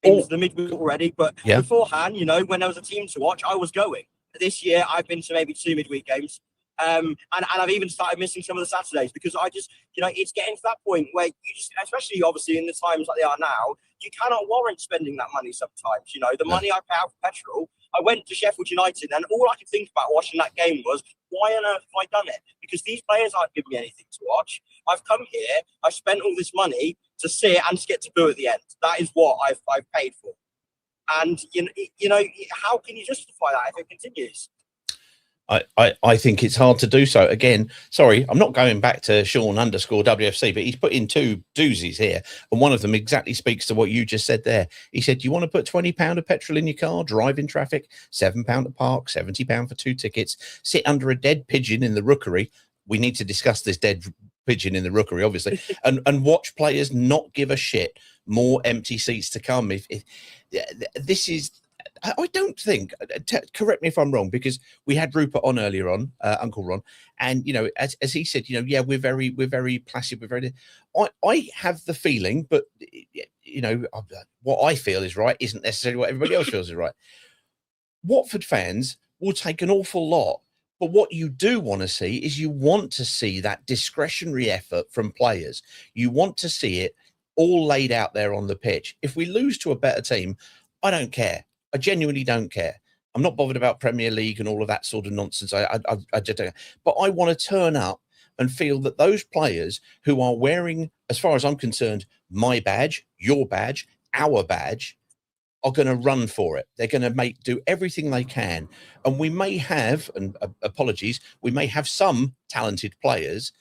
the midweek already. But beforehand, when there was a team to watch, I was going. This year, I've been to maybe 2 midweek games. And I've even started missing some of the Saturdays, because I just, it's getting to that point where you just, especially obviously in the times like they are now, you cannot warrant spending that money sometimes. The money I pay out for petrol, I went to Sheffield United, and all I could think about watching that game was, why on earth have I done it? Because these players aren't giving me anything to watch. I've come here, I've spent all this money to sit and to get to boo at the end. That is what I've paid for. And, how can you justify that if it continues? I think it's hard to do so. Again, sorry, I'm not going back to Sean _WFC, but he's put in 2 doozies here, and one of them exactly speaks to what you just said there. He said, do you want to put £20 of petrol in your car, drive in traffic, £7 to park, £70 for 2 tickets, sit under a dead pigeon in the Rookery? We need to discuss this dead pigeon in the Rookery, obviously, and watch players not give a shit. More empty seats to come. If this is, I don't think, correct me if I'm wrong, because we had Rupert on earlier on, Uncle Ron, and as he said, yeah, we're very placid, I have the feeling, but what I feel is right isn't necessarily what everybody else feels is right. Watford fans will take an awful lot, but what you do want to see is you want to see that discretionary effort from players. You want to see it all laid out there on the pitch. If we lose to a better team, I don't care. I genuinely don't care. I'm not bothered about Premier League and all of that sort of nonsense. I just don't. But I want to turn up and feel that those players who are wearing, as far as I'm concerned, my badge, your badge, our badge, are going to run for it. They're going to do everything they can. And we may have, and apologies, we may have some talented players,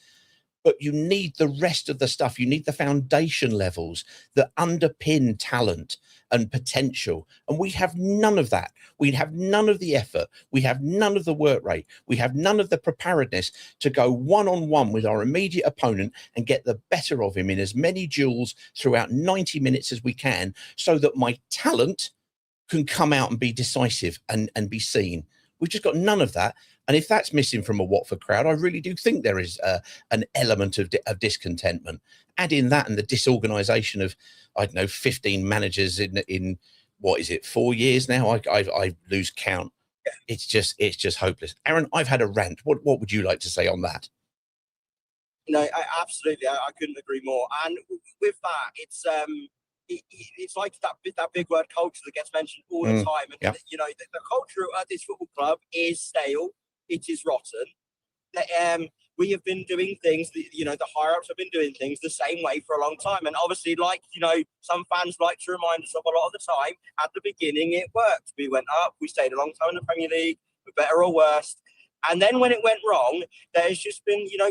but you need the rest of the stuff. You need the foundation levels that underpin talent and potential. And we have none of that. We have none of the effort. We have none of the work rate. We have none of the preparedness to go one-on-one with our immediate opponent and get the better of him in as many duels throughout 90 minutes as we can, so that my talent can come out and be decisive and be seen. We've just got none of that. And if that's missing from a Watford crowd, I really do think there is an element of discontentment. Add in that and the disorganisation of, I don't know, 15 managers in what is it, 4 years now? I lose count. It's just hopeless. Aaron, I've had a rant. What would you like to say on that? No, absolutely. I couldn't agree more. And with that, it's like that big word culture that gets mentioned all the time. And yeah. you know, the culture at this football club is stale. It is rotten. We have been doing things, you know, the higher ups have been doing things the same way for a long time. And obviously, like, you know, some fans like to remind us of a lot of the time, at the beginning, it worked. We went up, we stayed a long time in the Premier League, for better or worse. And then when it went wrong, there's just been, you know,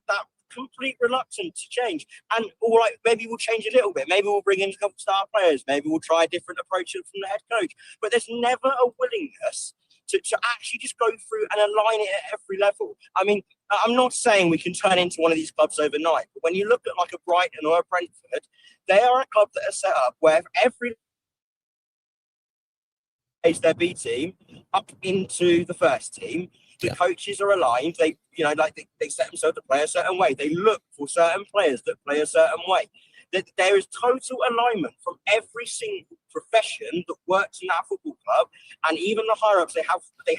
that complete reluctance to change. And all right, maybe we'll change a little bit. Maybe we'll bring in a couple of star players. Maybe we'll try a different approach from the head coach. But there's never a willingness to actually just go through and align it at every level. I mean, I'm not saying we can turn into one of these clubs overnight, but when you look at like a Brighton or a Brentford, they are a club that are set up where every is their B team up into the first team. The coaches are aligned. They, you know, like they set themselves to play a certain way. They look for certain players that play a certain way. There is total alignment from every single profession that works in that football club, and even the higher ups. They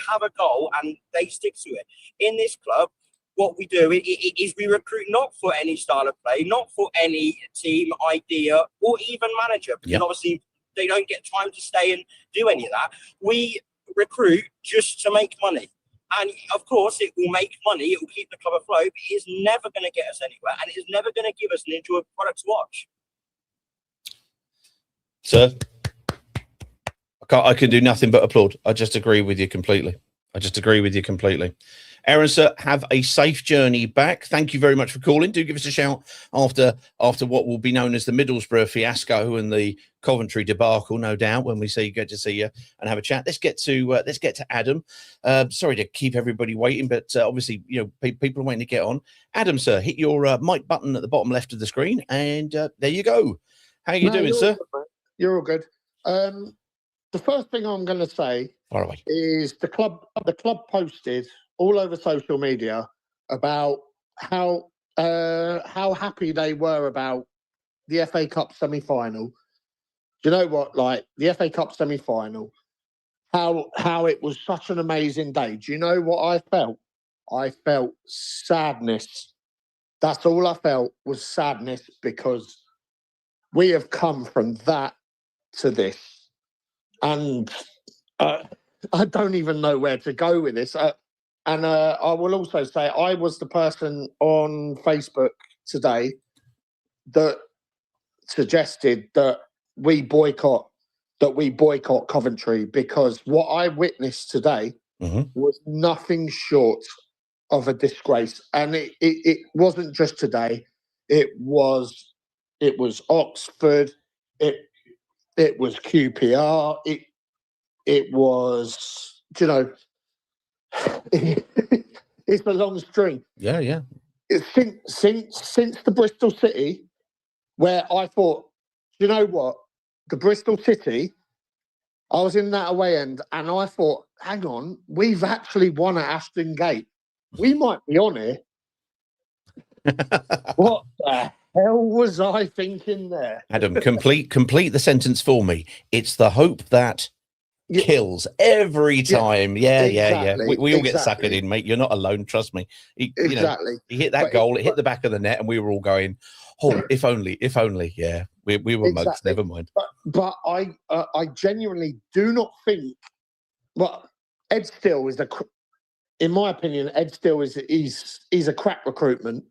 have a goal and they stick to it. In this club, what we do is we recruit not for any style of play, not for any team idea or even manager, because obviously they don't get time to stay and do any of that. We recruit just to make money. And of course, it will make money, it will keep the club afloat, but it is never going to get us anywhere, and it is never going to give us an enjoyable product to watch. Sir, I can do nothing but applaud. I just agree with you completely. Aaron, sir, have a safe journey back. Thank you very much for calling. Do give us a shout after what will be known as the Middlesbrough fiasco and the Coventry debacle, no doubt, when we get to see you and have a chat. Let's get to Adam. Sorry to keep everybody waiting, but obviously, you know, people are waiting to get on. Adam, sir, hit your mic button at the bottom left of the screen, and there you go. How are you doing, sir? Good, you're all good. The first thing I'm going to say is the club posted all over social media about how happy they were about the FA Cup semi-final. Do you know what? Like the FA Cup semi-final, how it was such an amazing day. Do you know what I felt? I felt sadness. That's all I felt was sadness, because we have come from that to this. And I don't even know where to go with this. And I will also say I was the person on Facebook today that suggested that we boycott Coventry, because what I witnessed today was nothing short of a disgrace. And it wasn't just today. It was Oxford. It was QPR. It was, you know, it's a long string. Yeah. Since the Bristol City, where I thought, you know what, the Bristol City, I was in that away end, and I thought, hang on, we've actually won at Ashton Gate. We might be on here. What the hell was I thinking there? Adam, complete the sentence for me. It's the hope that kills every time. Yeah. We all get suckered in, mate. You're not alone. Trust me. You know, he hit that goal. It hit the back of the net, and we were all going, "Oh, if only." Yeah, we were mugs. Never mind. But I genuinely do not think. Well, Ed Still is in my opinion, Ed Still is a crap recruitment,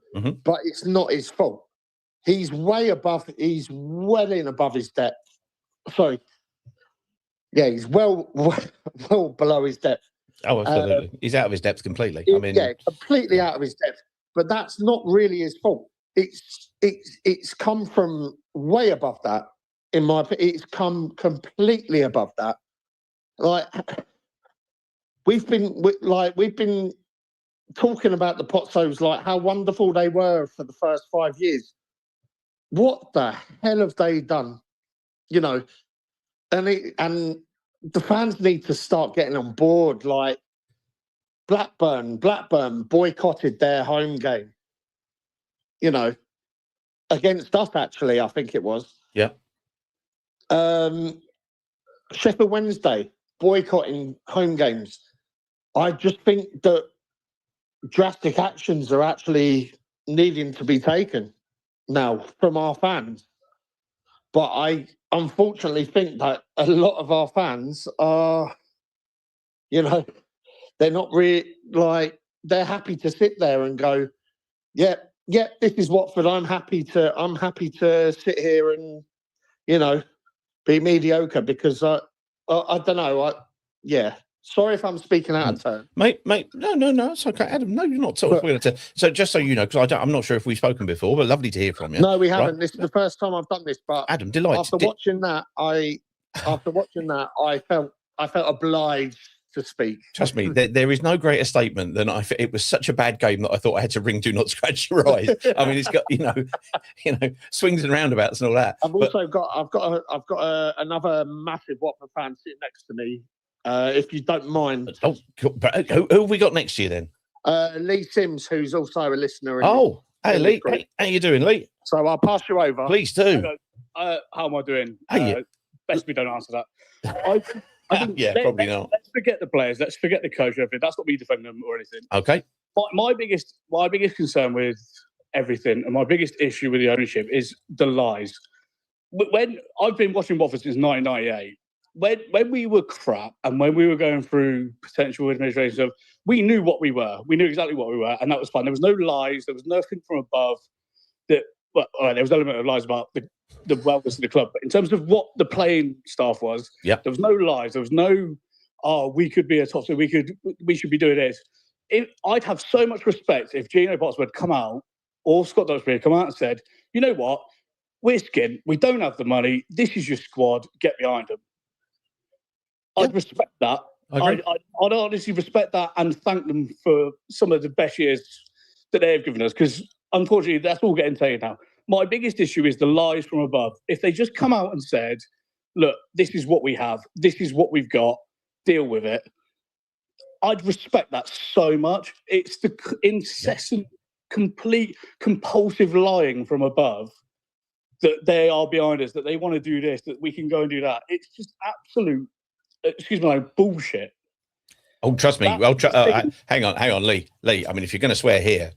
but it's not his fault. He's he's well in above his depth. Sorry. Yeah, he's well below his depth. Oh, absolutely. He's out of his depth completely. I mean, completely out of his depth. But that's not really his fault. It's come from way above that. In my opinion, it's come completely above that. Like we've been talking about the Pozzos, like how wonderful they were for the first 5 years. What the hell have they done? You know. And the fans need to start getting on board. Like, Blackburn boycotted their home game. You know, against us, actually, I think it was. Yeah. Sheffield Wednesday boycotting home games. I just think that drastic actions are actually needing to be taken now from our fans. But I unfortunately think that a lot of our fans are, you know, they're not really like, they're happy to sit there and go, yeah, this is Watford. I'm happy to sit here and, you know, be mediocre because I don't know. Yeah. Sorry if I'm speaking out of turn. Mate, no, it's okay. Adam, no, you're not. So just so you know, because I'm not sure if we've spoken before, but lovely to hear from you. No, we haven't. Right? This is the first time I've done this, but Adam, delighted. After watching that, I felt obliged to speak. Trust me, there is no greater statement than it was such a bad game that I thought I had to ring "Do Not Scratch Your Eyes." I mean, it's got you know swings and roundabouts and all that. I've got another massive Watford fan sitting next to me. If you don't mind. Oh, who have we got next to you then? Lee Sims, who's also a listener. Oh, hey Lee, hey, how you doing, Lee? So I'll pass you over. Please do. How am I doing? Hey, best we don't answer that. Yeah, probably not. Let's forget the players. Let's forget the coach. Everything. That's not me defending them or anything. Okay. My biggest concern with everything and my biggest issue with the ownership is the lies. When I've been watching Watford since 1998, when we were crap and when we were going through potential administration stuff, we knew what we were. We knew exactly what we were, and that was fine. There was no lies. There was nothing from above. There was an element of lies about the wellness of the club, but in terms of what the playing staff was, there was no lies. There was no, we could be a top, so we should be doing this. I'd have so much respect if Gino Potts would come out or Scott Duxbury had come out and said, you know what, we're skint, we don't have the money, this is your squad, get behind them. I'd respect that. I'd honestly respect that and thank them for some of the best years that they have given us, because unfortunately that's all getting taken now. My biggest issue is the lies from above. If they just come out and said, look, this is what we have, this is what we've got, deal with it, I'd respect that so much. It's the incessant, complete, compulsive lying from above that they are behind us, that they want to do this, that we can go and do that. It's just absolute, excuse my language, bullshit. Oh, trust me. Well, hang on, Lee. I mean, if you're going to swear here,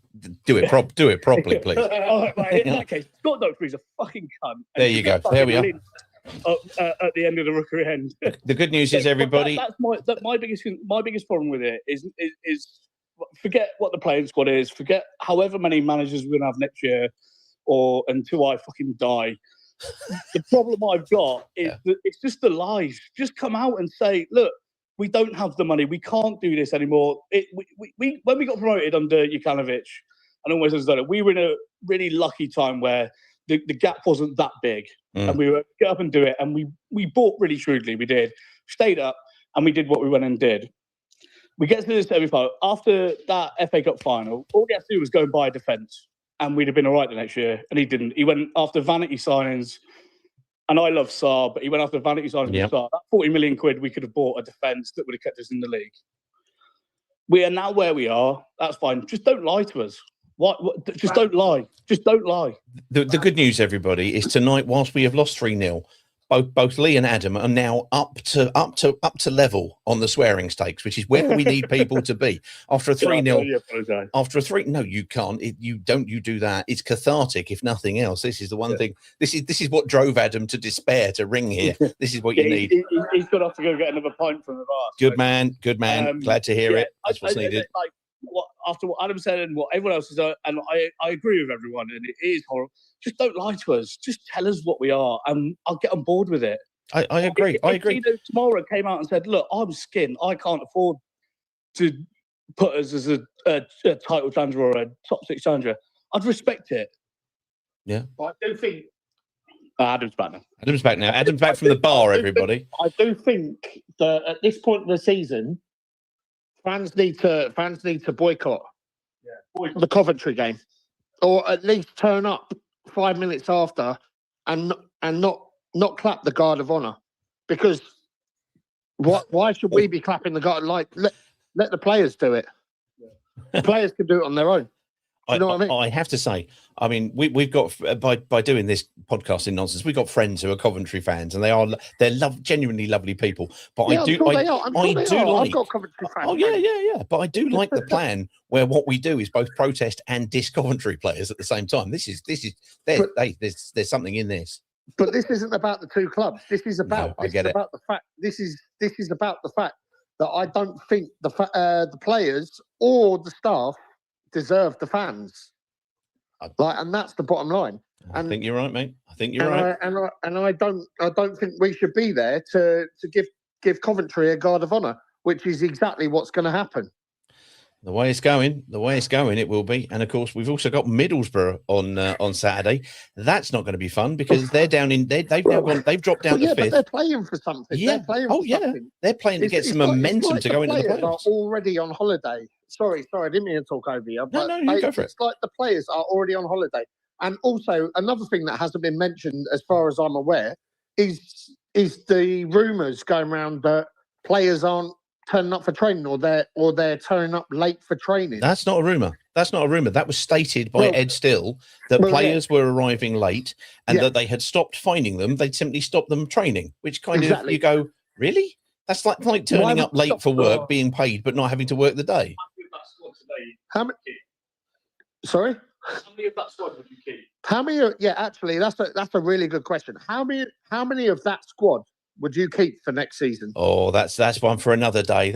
do it properly, please. In that case, Scott Duxbury's a fucking cunt. There you go. There we are. At the end of the rookery end. The good news is, everybody. That's my biggest problem with it is forget what the playing squad is. Forget however many managers we're gonna have next year, or until I fucking die. The problem I've got is that it's just the lies. Just come out and say, look, we don't have the money. We can't do this anymore. We when we got promoted under Jukanovic and almost as done it, we were in a really lucky time where the gap wasn't that big. And we were get up and do it. And we bought really shrewdly. We did. Stayed up and we did what we went and did. We get to the semi-final. After that FA Cup final, all we had to do was go and buy a defence. And we'd have been all right the next year. And he didn't. He went after vanity signings. And I love Saar, but he went after vanity signings with Saar. That 40 million quid, we could have bought a defence that would have kept us in the league. We are now where we are. That's fine. Just don't lie to us. Just don't lie. Just don't lie. The good news, everybody, is tonight, whilst we have lost 3-0, both Lee and Adam are now up to level on the swearing stakes, which is where we need people to be. After a 3-0, after a 3, no, you can't. You do that. It's cathartic, if nothing else. This is the one thing. This is what drove Adam to despair to ring here. This is what you need. He's got off to go get another pint from the bar. Good man. Glad to hear it. That's what's needed. After what Adam said and what everyone else has done, and I agree with everyone, and it is horrible. Just don't lie to us. Just tell us what we are, and I'll get on board with it. I agree. I agree. If tomorrow came out and said, "Look, I'm skint. I can't afford to put us as a title challenger or a top 6 challenger," I'd respect it. Yeah. But I do think Adam's back now. Adam's back now. Adam's back from the bar. Everybody. I do think that at this point of the season, fans need to boycott the Coventry game, or at least turn up 5 minutes after and not clap the guard of honour, because why should we be clapping the guard? Like let the players do it. Players can do it on their own. You know what I mean? I have to say, I mean, we've got by doing this podcasting nonsense, we've got friends who are Coventry fans, and they're genuinely lovely people. But Yeah, I do, I'm sure they are. I'm sure they are. like. I've got Coventry fans. Oh yeah. But I do like the plan where what we do is both protest and diss Coventry players at the same time. There's something in this. But this isn't about the two clubs. This is about. No, I get it. About the fact. This is about the fact that I don't think the players or the staff deserve the fans. And that's the bottom line. I think you're right, mate. I think you're right. I don't think we should be there to give Coventry a guard of honour, which is exactly what's going to happen. The way it's going, it will be. And of course, we've also got Middlesbrough on Saturday. That's not going to be fun because they're down in. They've dropped down to fifth. But they're playing for something. Yeah. They're playing to get some momentum to go into the playoffs. Are already on holiday. Sorry, I didn't mean to talk over you. No, you go for it. It's like the players are already on holiday. And also another thing that hasn't been mentioned, as far as I'm aware, is the rumours going around that players aren't turning up for training, or they're turning up late for training. That's not a rumour. That was stated by Ed Still that players were arriving late and that they had stopped finding them. They'd simply stopped them training, which kind of you go, really? That's like turning up late for work, being paid, but not having to work the day. How many? Sorry. How many of that squad would you keep? How many? Yeah, actually, that's a really good question. How many of that squad would you keep for next season? Oh, that's one for another day.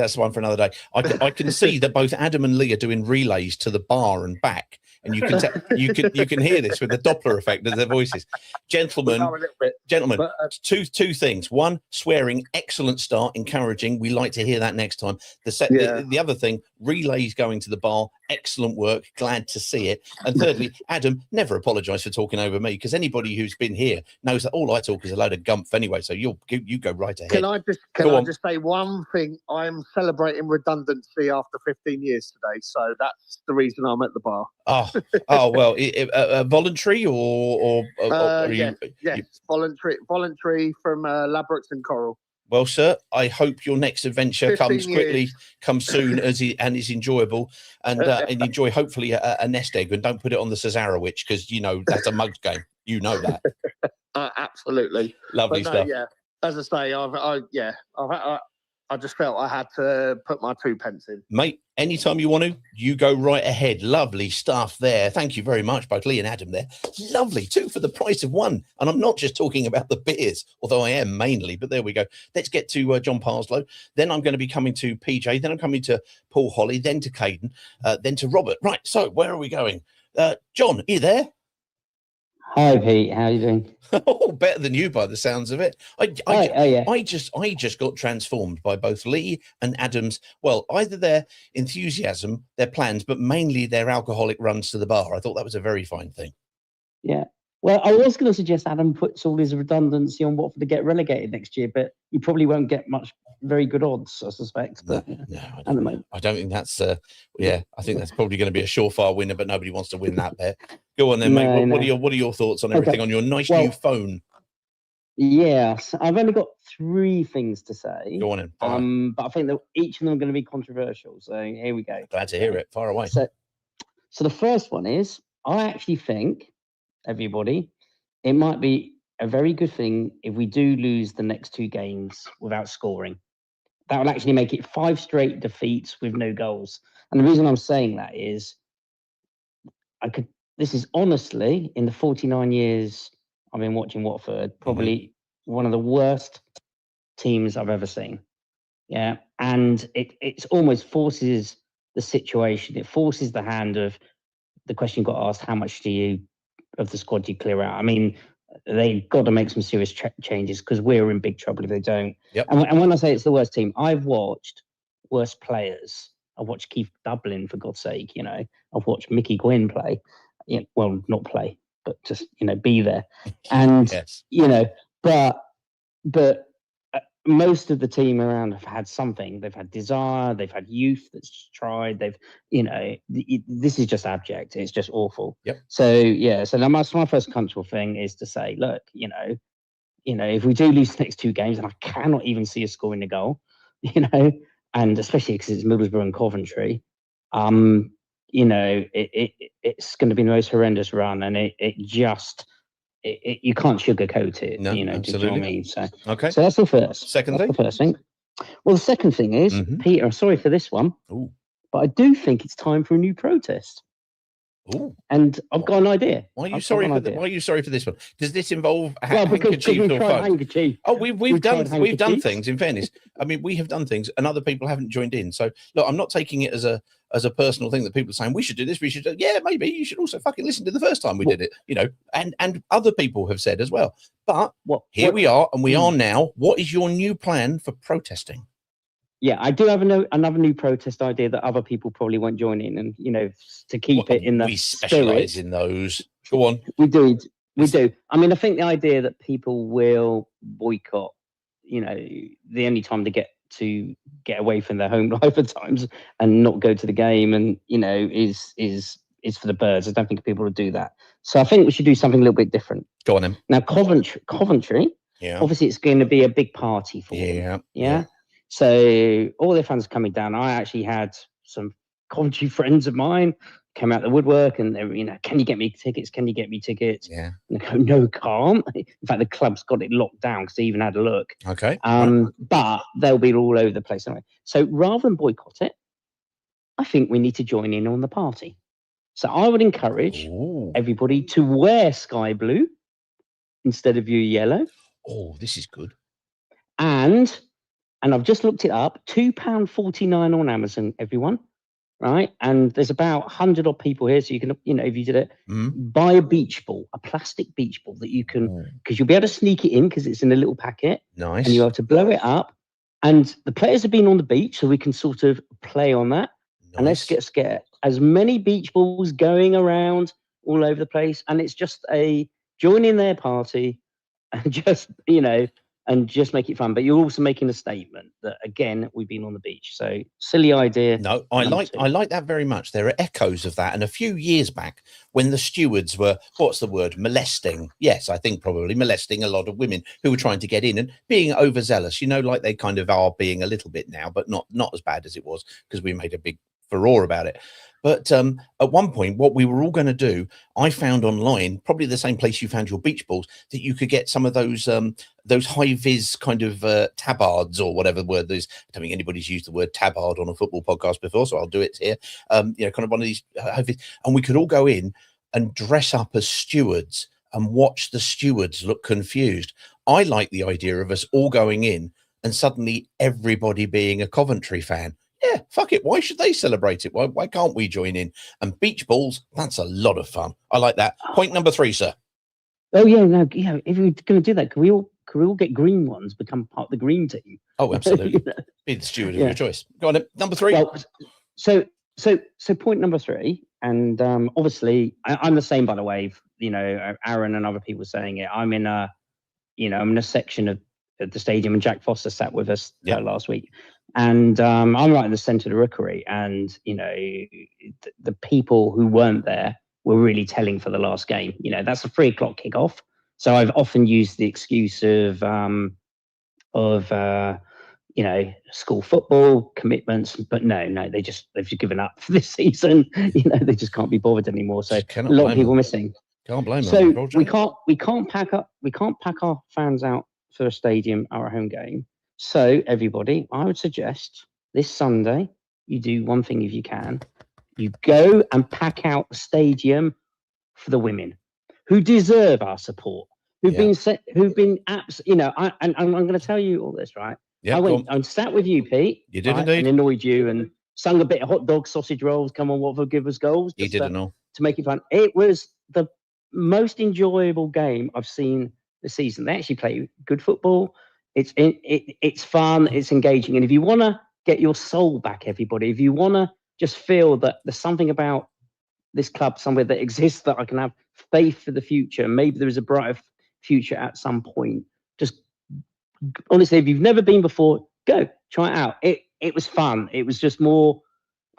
I can see that both Adam and Lee are doing relays to the bar and back, and you can hear this with the Doppler effect of their voices. Gentlemen, but, two things. One, swearing, excellent start, encouraging. We like to hear that next time. The other thing, relays going to the bar, excellent work. Glad to see it. And thirdly, Adam, never apologise for talking over me, because anybody who's been here knows that all I talk is a load of gumph anyway. So you go right ahead. Can I just say one thing? I'm celebrating redundancy after 15 years today, so that's the reason I'm at the bar. Oh well, voluntary or yes, voluntary from Labrooks and Coral. Well, sir, I hope your next adventure comes soon and is enjoyable, and enjoy hopefully a nest egg, and don't put it on the Cesarewitch, because you know that's a mugs game. You know that. Absolutely, lovely stuff. Yeah, as I say, I just felt I had to put my 2 pence in. Mate, anytime you want to, you go right ahead. Lovely stuff there. Thank you very much, both Lee and Adam there. Lovely. 2 for the price of 1. And I'm not just talking about the beers, although I am mainly, but there we go. Let's get to John Parslow. Then I'm going to be coming to PJ. Then I'm coming to Paul Holly, then to Caden, then to Robert. Right, so where are we going? John, are you there? Hi, Pete. How are you doing? Oh, better than you by the sounds of it. I just got transformed by both Lee and Adam's, well, either their enthusiasm, their plans, but mainly their alcoholic runs to the bar. I thought that was a very fine thing. Yeah. Well, I was going to suggest Adam puts all his redundancy on Watford to get relegated next year, but you probably won't get very good odds, I suspect. But no, I don't think that's. I think that's probably going to be a surefire winner, but nobody wants to win that bet. Go on then, mate. What are your thoughts on everything on your nice new phone? Yes, I've only got 3 things to say. Go on in. But I think that each of them are going to be controversial. So here we go. Glad to hear it. Far away. So the first one is, I actually think, everybody, it might be a very good thing if we do lose the next 2 games without scoring. That will actually make it 5 straight defeats with no goals. And the reason I'm saying that is, this is honestly, in the 49 years I've been watching Watford, probably one of the worst teams I've ever seen. Yeah. And it almost forces the situation. It forces the hand of the question got asked, how much of the squad do you clear out? I mean, they've got to make some serious changes, because we're in big trouble if they don't. Yep. And when I say it's the worst team, I've watched worse players. I've watched Keith Dublin, for God's sake. I've watched Mickey Gwynn play. Well, not play, but just be there. And yes. But most of the team around have had something. They've had desire. They've had youth that's tried. This is just abject. It's just awful. Yep. So now my first control thing is to say, look, if we do lose the next 2 games, and I cannot even see us scoring a goal, and especially because it's Middlesbrough and Coventry, You know, it's going to be the most horrendous run, and you can't sugarcoat it. No, you know, do you know what I mean? So, Okay. so that's the first. Second That's thing? the first thing. Well, the second thing is, Mhm. Peter, I'm sorry for this one, Ooh. but I do think it's time for a new protest. Ooh. And I've got an idea. Why are you sorry for why are you sorry for this one? Does this involve Well, because handkerchiefs we've or tried phones? handkerchief. Oh, we've done tried things. handkerchiefs. In fairness, I mean, we have done things, and other people haven't joined in. So look, I'm not taking it as a personal thing that people are saying we should do this. We should do. Yeah, maybe you should also fucking listen to the first time we did it. You know, and other people have said as well. But here we are, and we are now. What is your new plan for protesting? Yeah, I do have another new protest idea that other people probably won't join in, and you know, to keep it in the we specialize spirit. in those. Go on. We do. I mean, I think the idea that people will boycott, you know, the only time to get away from their home life at times and not go to the game, and you know, is for the birds. I don't think people will do that. So I think we should do something a little bit different. Go on, then. Now, Coventry. Yeah. Obviously, it's going to be a big party for them. Yeah. So all their fans are coming down. I actually had some Coventry friends of mine come out the woodwork, and they were, you know, can you get me tickets? Can you get me tickets? Yeah. And I go, no, can't. In fact, the club's got it locked down because they even had a look. Okay. But they'll be all over the place anyway. So rather than boycott it, I think we need to join in on the party. So I would encourage everybody to wear sky blue instead of your yellow. Oh, this is good. And I've just looked it up, £2.49 on Amazon, everyone, right? And there's about 100 odd people here, so you can, you know, if you did it, buy a beach ball, a plastic beach ball that you can, because you'll be able to sneak it in because it's in a little packet. Nice. And you have to blow it up. And the players have been on the beach, so we can sort of play on that. Nice. And let's get as many beach balls going around all over the place. And it's just a join in their party and just, you know, and just make it fun. But you're also making a statement that, again, we've been on the beach. So silly idea. No, I like that very much. There are echoes of that. And a few years back, when the stewards were, what's the word, molesting? Yes, I think probably molesting a lot of women who were trying to get in and being overzealous, you know, like they kind of are being a little bit now, but not as bad as it was, because we made a big furore about it. But at one point, what we were all going to do, I found online, probably the same place you found your beach balls, that you could get some of those high vis kind of tabards, or whatever the word is. I don't think anybody's used the word tabard on a football podcast before, so I'll do it here. You know, kind of one of these high vis, and we could all go in and dress up as stewards and watch the stewards look confused. I like the idea of us all going in and suddenly everybody being a Coventry fan. Yeah, fuck it. Why should they celebrate it? Why can't we join in? And beach balls, that's a lot of fun. I like that. Point number 3, sir. Oh yeah, no, yeah. If we're going to do that, can we all get green ones, become part of the green team? Oh, absolutely. You know? Be the steward of your choice. Go on, then. Number 3. Well, so point number 3, and obviously I'm the same, by the way. You know, Aaron and other people saying it. I'm in a section of the stadium, and Jack Foster sat with us last week. And I'm right in the centre of the rookery, and you know, the people who weren't there were really telling for the last game. You know, that's a 3 o'clock kickoff, so I've often used the excuse of you know, school football commitments, but no, they've just given up for this season. You know, they just can't be bothered anymore. So a lot of people missing. Can't blame them. So we can't pack our fans out for a stadium or a home game. So everybody, I would suggest this Sunday you do one thing if you can. You go and pack out the stadium for the women who deserve our support, who've been you know, and I'm going to tell you all this, right? Yeah, I sat with you, Pete. You did indeed. And annoyed you and sung a bit of hot dog, sausage rolls, come on, Watford, give us goals. You didn't know. To make it fun. It was the most enjoyable game I've seen this season. They actually play good football. It's fun, it's engaging. And if you want to get your soul back, everybody, if you want to just feel that there's something about this club somewhere that exists, that I can have faith for the future, maybe there is a brighter future at some point, just honestly, if you've never been before, go try it out. It was fun. It was just more,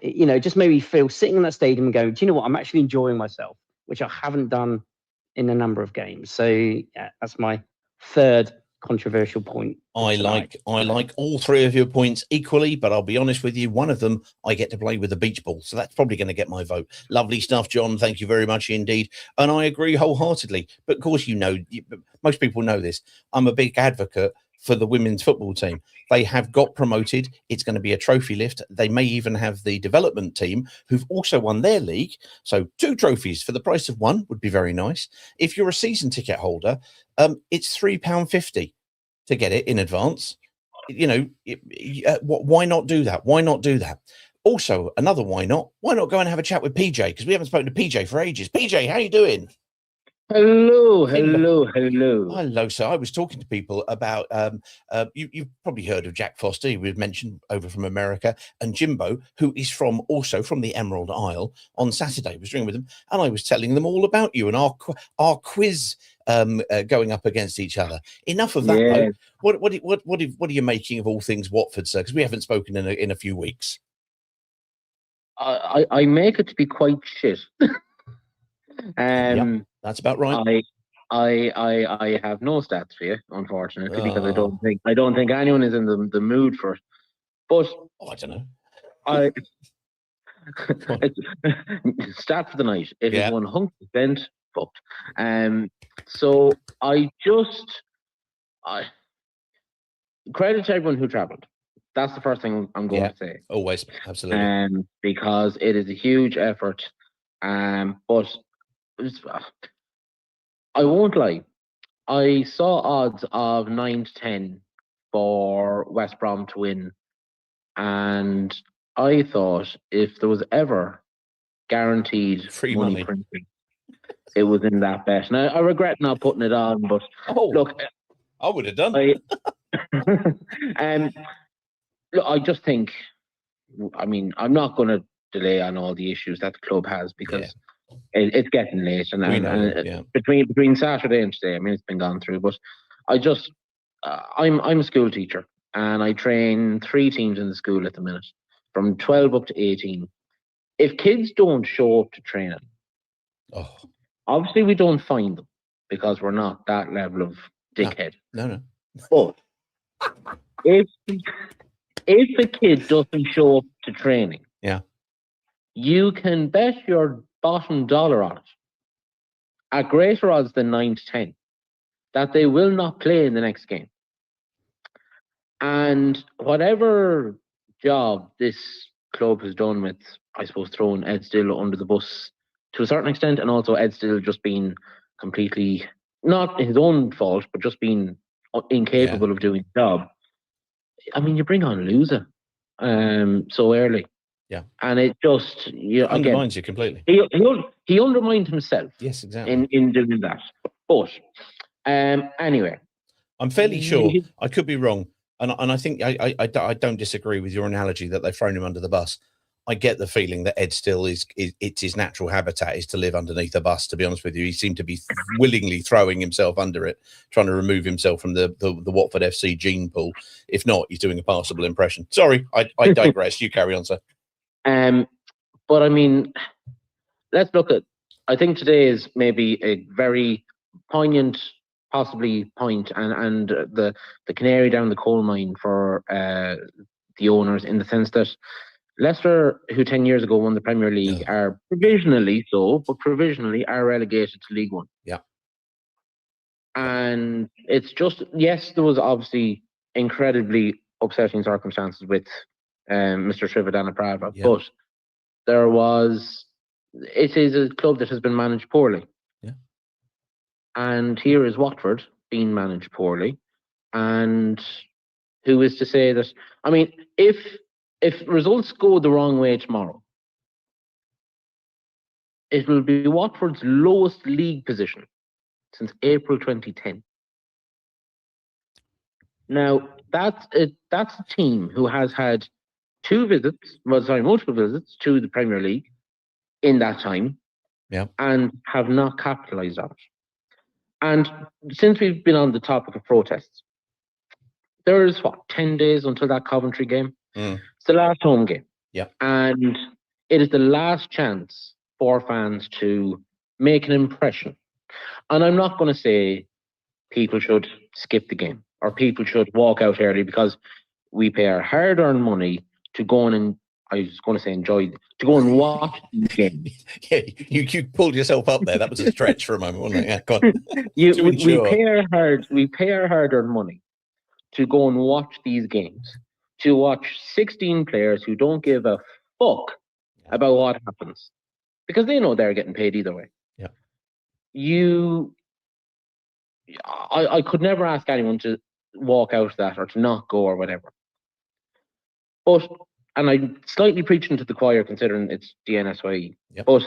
you know, just made me feel sitting in that stadium and going, do you know what, I'm actually enjoying myself, which I haven't done in a number of games. So yeah, that's my third controversial point. I like all three of your points equally, but I'll be honest with you, one of them I get to play with a beach ball, so that's probably going to get my vote. Lovely stuff, John. Thank you very much indeed, and I agree wholeheartedly. But of course, most people know this. I'm a big advocate for the women's football team. They have got promoted. It's going to be a trophy lift. They may even have the development team who've also won their league. So 2 trophies for the price of 1 would be very nice. If you're a season ticket holder, it's £3.50 to get it in advance. Why not do that? Why not do that? Also, another why not go and have a chat with PJ, because we haven't spoken to PJ for ages. PJ, how you doing? Hello. Hello, sir. I was talking to people about you've probably heard of Jack Foster, who we've mentioned over from America, and Jimbo, who is also from the Emerald Isle. On Saturday, I was drinking with them, and I was telling them all about you and our quiz going up against each other. Enough of that, Yeah. though. What are you making of all things Watford, sir? Because we haven't spoken in a few weeks. I make it to be quite shit. Yeah, that's about right. I have no stats for you, unfortunately, because I don't think anyone is in the mood for it. But I don't know. Stat for the night. It is 100% fucked. So credit to everyone who travelled. That's the first thing I'm going to say. Always, absolutely. Because it is a huge effort. But I won't lie. I saw odds of 9 to 10 for West Brom to win, and I thought if there was ever guaranteed free money printing, it was in that bet. Now I regret not putting it on, but look, I would have done. Look, I just think, I mean, I'm not going to delay on all the issues that the club has, because it's getting late, and between Saturday and today, I mean, it's been gone through. But I'm a school teacher, and I train 3 teams in the school at the minute, from 12 up to 18. If kids don't show up to training, obviously we don't fine them, because we're not that level of dickhead. No. But if a kid doesn't show up to training, you can bet your bottom dollar on it, at greater odds than 9 to 10, that they will not play in the next game. And whatever job this club has done with, I suppose, throwing Ed Still under the bus to a certain extent, and also Ed Still just being completely, not his own fault, but just being incapable of doing the job. I mean, you bring on Louza so early. Yeah. And it just undermines you completely. He undermined himself. Yes, exactly. In doing that. But anyway, I'm fairly sure, I could be wrong, and I think I don't disagree with your analogy that they've thrown him under the bus. I get the feeling that Ed Still it's his natural habitat is to live underneath a bus. To be honest with you, he seemed to be willingly throwing himself under it, trying to remove himself from the Watford FC gene pool. If not, he's doing a passable impression. Sorry, I digress. You carry on, sir. But I mean, let's look at. I think today is maybe a very poignant, possibly point, and the canary down the coal mine for the owners, in the sense that Leicester, who 10 years ago won the Premier League, are provisionally are relegated to League One. Yeah. And it's just, yes, there was obviously incredibly upsetting circumstances with Mr. Trivandana, but it is a club that has been managed poorly. Yeah. And here is Watford being managed poorly. And who is to say that, I mean, if results go the wrong way tomorrow, it will be Watford's lowest league position since April 2010. Now, that's a team who has had multiple visits to the Premier League in that time, and have not capitalised on it. And since we've been on the topic of protests, there's 10 days until that Coventry game. It's the last home game. Yeah. And it is the last chance for fans to make an impression. And I'm not going to say people should skip the game. or people should walk out early because we pay our hard-earned money to go on and, I was going to say enjoy, to go and watch the game. Yeah, you pulled yourself up there. That was a stretch for a moment, wasn't it? Yeah, go on. We pay our hard-earned money to go and watch these games, to watch 16 players who don't give a fuck about what happens, because they know they're getting paid either way. Yeah. I could never ask anyone to walk out of that or to not go or whatever. But, and I'm slightly preaching to the choir considering it's the NSYE, but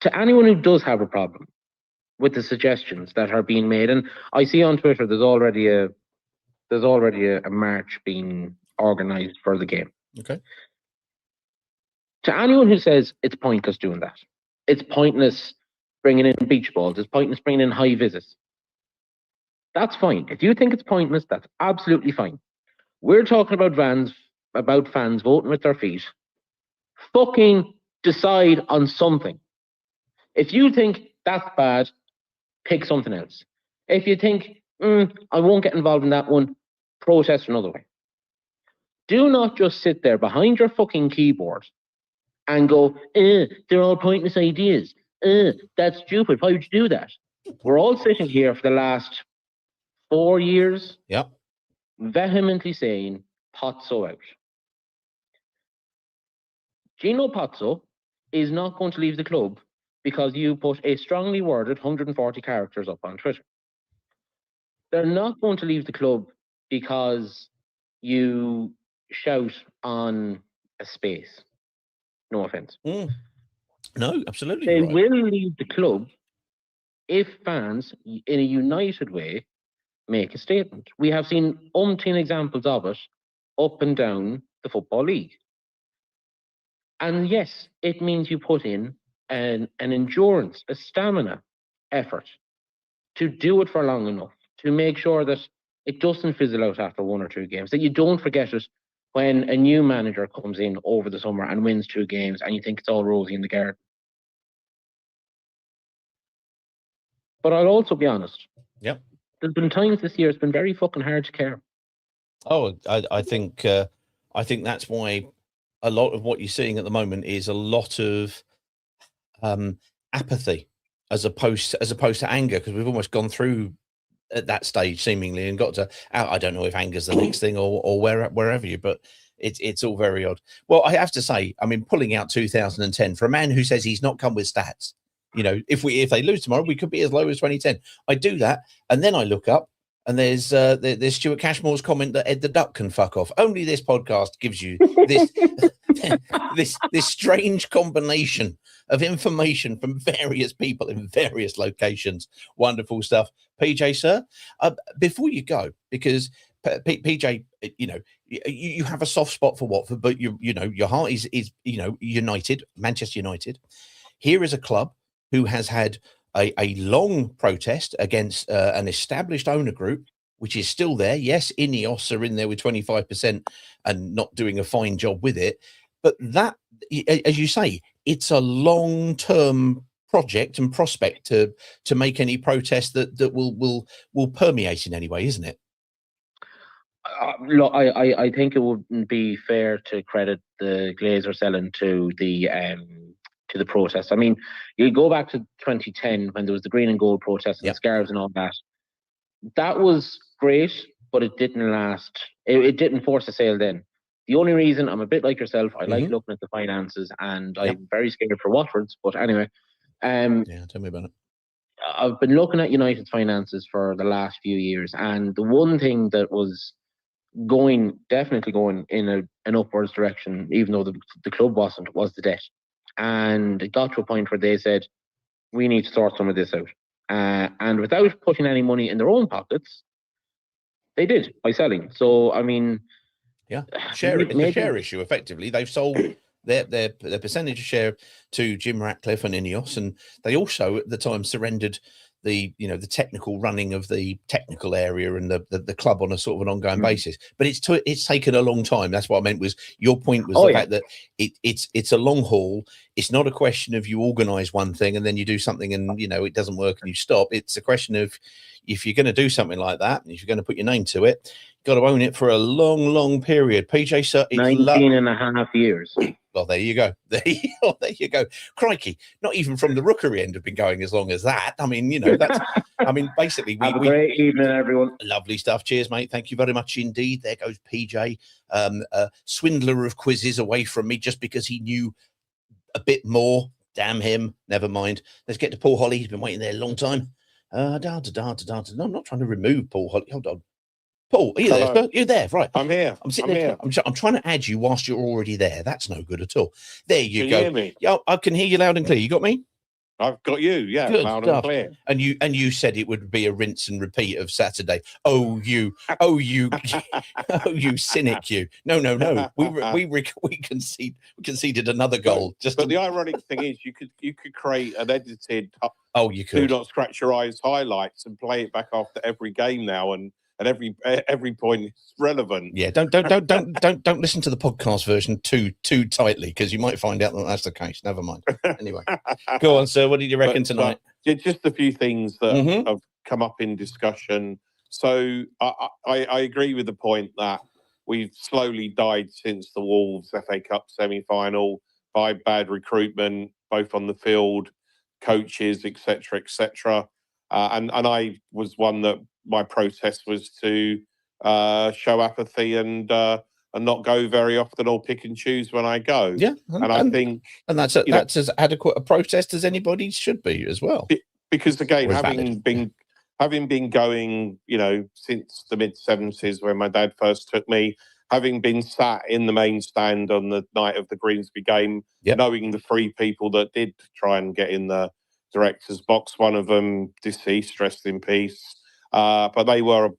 to anyone who does have a problem with the suggestions that are being made, and I see on Twitter there's already a march being organised for the game. Okay. To anyone who says it's pointless doing that, it's pointless bringing in beach balls, it's pointless bringing in high visits, that's fine. If you think it's pointless, that's absolutely fine. We're talking about fans voting with their feet. Fucking decide on something. If you think that's bad, pick something else. If you think, I won't get involved in that one, protest another way. Do not just sit there behind your fucking keyboard and go, they're all pointless ideas. That's stupid. Why would you do that? We're all sitting here for the last 4 years, vehemently saying, Pozzo out. Gino Pozzo is not going to leave the club because you put a strongly worded 140 characters up on Twitter. They're not going to leave the club because you shout on a space. No offense. No, absolutely. They will leave the club if fans, in a united way, make a statement. We have seen umpteen examples of it up and down the Football League. And yes, it means you put in an endurance, a stamina effort to do it for long enough, to make sure that it doesn't fizzle out after 1 or 2 games, that you don't forget it when a new manager comes in over the summer and wins 2 games and you think it's all rosy in the garden. But I'll also be honest. Yep. There's been times this year it's been very fucking hard to care. Oh, I think that's why a lot of what you're seeing at the moment is a lot of apathy as opposed to anger, because we've almost gone through at that stage seemingly and got to, I don't know if anger's the next thing or wherever you, but it's all very odd. Well, I have to say, I mean, pulling out 2010 for a man who says he's not come with stats, you know, if they lose tomorrow, we could be as low as 2010. I do that, and then I look up and there's Stuart Cashmore's comment that Ed the Duck can fuck off. Only this podcast gives you this this strange combination of information from various people in various locations. Wonderful stuff. PJ, sir, before you go, because PJ, you know, you have a soft spot for Watford, but you know your heart is you know, United, Manchester United. Here is a club who has had a long protest against an established owner group, which is still there. Yes, Ineos are in there with 25% and not doing a fine job with it. But that, as you say, it's a long-term project and prospect to make any protest that will permeate in any way, isn't it? Look, I think it wouldn't be fair to credit the Glazer selling to the protest. I mean, you go back to 2010 when there was the green and gold protest and scarves and all that. That was great, but it didn't last. It didn't force a sale then. The only reason, I'm a bit like yourself, I like looking at the finances, and I'm very scared for Watford's, but anyway. Yeah, tell me about it. I've been looking at United's finances for the last few years, and the one thing that was definitely going in an upwards direction, even though the club wasn't, was the debt. And it got to a point where they said, we need to sort some of this out. And without putting any money in their own pockets, they did by selling. So, I mean... Yeah, it's a share issue, effectively. They've sold their percentage of share to Jim Ratcliffe and Ineos, and they also, at the time, surrendered the technical running of the technical area and the club on a sort of an ongoing basis. But it's taken a long time. That's what I meant. Was your point was fact that it's a long haul. It's not a question of you organise one thing and then you do something and it doesn't work and you stop. It's a question of, if you're going to do something like that, and if you're going to put your name to it, you've got to own it for a long period. PJ, sir, it's 19 and a half years. Well, there you go. There you go. Crikey, not even from the Rookery end have been going as long as that. I mean, that's. I mean, basically, Have a great evening, everyone. Lovely stuff. Cheers, mate. Thank you very much indeed. There goes PJ, swindler of quizzes away from me just because he knew a bit more. Damn him. Never mind. Let's get to Paul Holly. He's been waiting there a long time. No, I'm not trying to remove Paul Holly. Hold on. Paul, are you there, sir? You're there, right? I'm here. I'm sitting there. I'm trying to add you whilst you're already there. That's no good at all. There you Can go. you hear me? Yeah, I can hear you loud and clear. You got me? I've got you. Yeah, Good loud stuff. and clear. And you said it would be a rinse and repeat of Saturday. Oh, you cynic, you. No. We conceded another goal. But the ironic thing is, you could create an edited. You could. Do not scratch your eyes highlights and play it back after every game now, and every point is relevant. Yeah, don't listen to the podcast version too tightly, because you might find out that that's the case. Never mind. Anyway, go on, sir. What did you reckon tonight? Just a few things that have come up in discussion. So I agree with the point that we've slowly died since the Wolves FA Cup semi-final by bad recruitment, both on the field, coaches, etc. And I was one that my protest was to show apathy and not go very often or pick and choose when I go. Yeah, I think that's as adequate a protest as anybody should be as well. Because again, having been going, since the mid-70s when my dad first took me, having been sat in the main stand on the night of the Grimsby game, knowing the three people that did try and get in the director's box, one of them deceased, rest in peace. But they were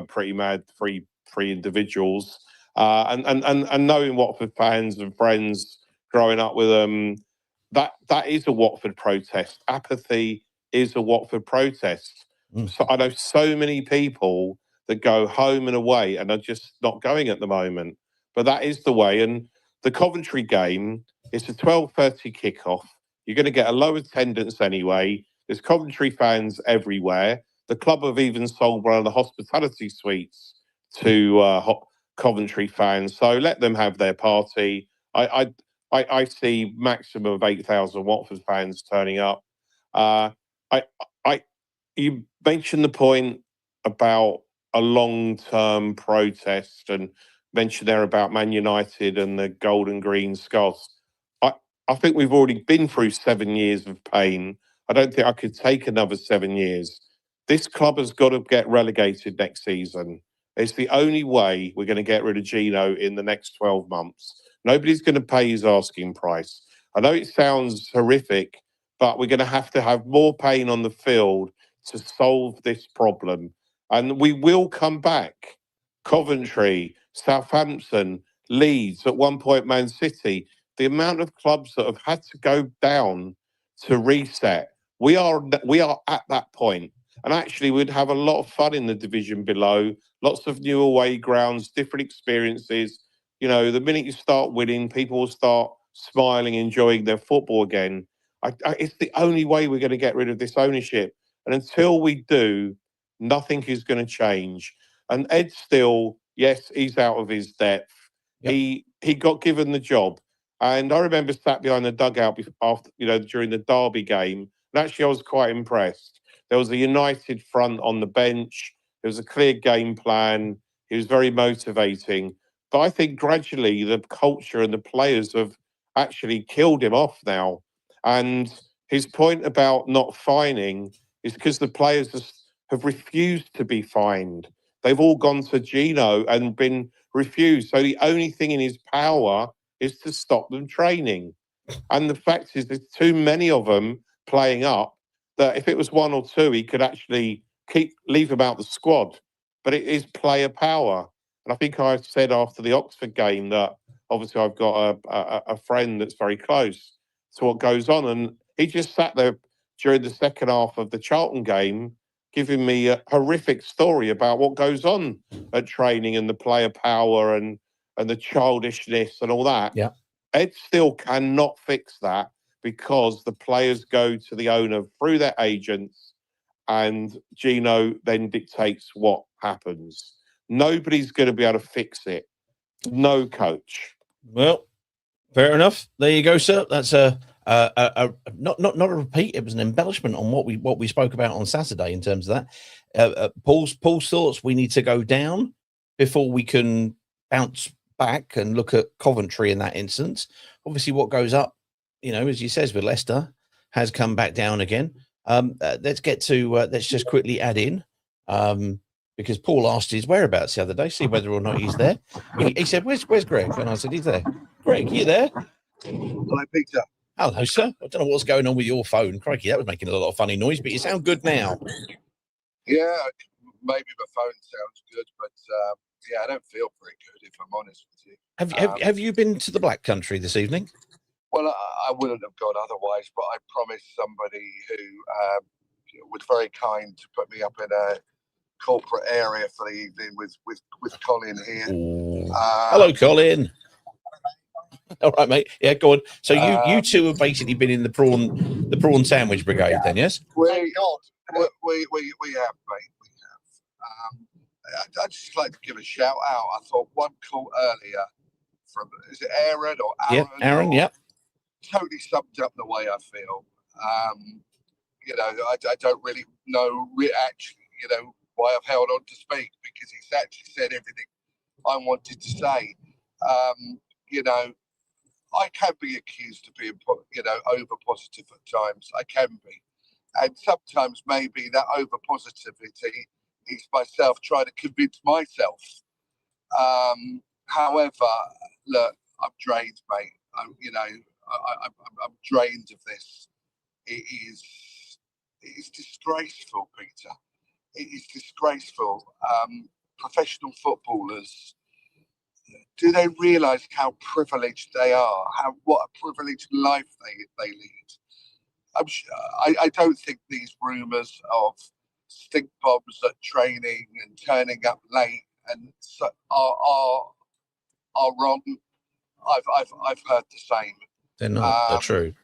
pretty mad, three individuals. And knowing Watford fans and friends growing up with them, that is a Watford protest. Apathy is a Watford protest. So I know so many people that go home and away and are just not going at the moment. But that is the way. And the Coventry game, it's a 12:30 kickoff. You're going to get a low attendance anyway. There's Coventry fans everywhere. The club have even sold one of the hospitality suites to Coventry fans. So let them have their party. I see maximum of 8,000 Watford fans turning up. You mentioned the point about a long-term protest and mentioned there about Man United and the gold and green scarves. I think we've already been through 7 years of pain. I don't think I could take another 7 years. This club has got to get relegated next season. It's the only way we're going to get rid of Gino in the next 12 months. Nobody's going to pay his asking price. I know it sounds horrific, but we're going to have more pain on the field to solve this problem. And we will come back. Coventry, Southampton, Leeds, at one point Man City. The amount of clubs that have had to go down to reset, we are at that point. And actually, we'd have a lot of fun in the division below. Lots of new away grounds, different experiences. The minute you start winning, people will start smiling, enjoying their football again. It's the only way we're going to get rid of this ownership. And until we do, nothing is going to change. And Ed Still, yes, he's out of his depth. Yep. He got given the job. And I remember sat behind the dugout after, during the Derby game. And actually, I was quite impressed. There was a united front on the bench. There was a clear game plan. It was very motivating. But I think gradually the culture and the players have actually killed him off now. And his point about not fining is because the players have refused to be fined. They've all gone to Gino and been refused. So the only thing in his power is to stop them training. And the fact is there's too many of them playing up that if it was one or two, he could actually leave them out the squad. But it is player power. And I think I said after the Oxford game that obviously I've got a friend that's very close to what goes on. And he just sat there during the second half of the Charlton game, giving me a horrific story about what goes on at training and the player power and the childishness and all that. Yeah. Ed still cannot fix that because the players go to the owner through their agents and Gino then dictates what happens. Nobody's going to be able to fix it. No coach. Well, fair enough. There you go, sir. That's not a repeat. It was an embellishment on what we spoke about on Saturday in terms of that. Paul's thoughts. We need to go down before we can bounce back and look at Coventry in that instance. Obviously, what goes up, as you says with Leicester, has come back down again. Let's get to let's just quickly add in. Because Paul asked his whereabouts the other day, see whether or not he's there. He said, "Where's Greg?" And I said, "He's there." Greg, you there? Hello, Peter. Hello, sir. I don't know what's going on with your phone. Crikey, that was making a lot of funny noise, but you sound good now. Yeah, maybe my phone sounds good, but yeah, I don't feel very good, if I'm honest with you. Have you been to the Black Country this evening? Well, I wouldn't have gone otherwise, but I promised somebody who was very kind to put me up in a corporate area for the evening with Colin here. Hello, Colin. All right, mate. Yeah, go on. So you two have basically been in the prawn sandwich brigade, then, yes? We have, mate. We have. I'd just like to give a shout out. I thought one call earlier from, is it Aaron or Aaron? Yeah, Aaron. Yeah. Totally summed up the way I feel. I don't really know actually, why I've held on to speak, because he's actually said everything I wanted to say. I can be accused of being, over positive at times. I can be. And sometimes maybe that over positivity is myself trying to convince myself. However, look, I'm drained, mate. I'm drained of this. It is disgraceful, Peter. It is disgraceful. Professional footballers, do they realise how privileged they are? What a privileged life they lead? I don't think these rumours of stink bombs at training and turning up late and are wrong. I've heard the same. They're not. They're true.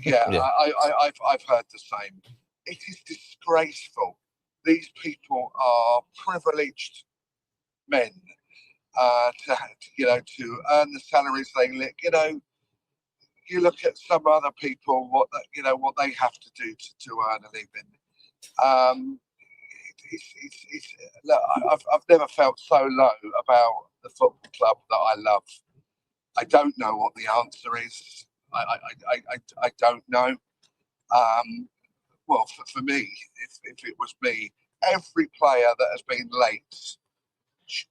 Yeah, I've heard the same. It is disgraceful. These people are privileged men to earn the salaries they live. You look at some other people, what they have to do to earn a living. Look, I've never felt so low about the football club that I love. I don't know what the answer is. I don't know. Well, for me, if it was me, every player that has been late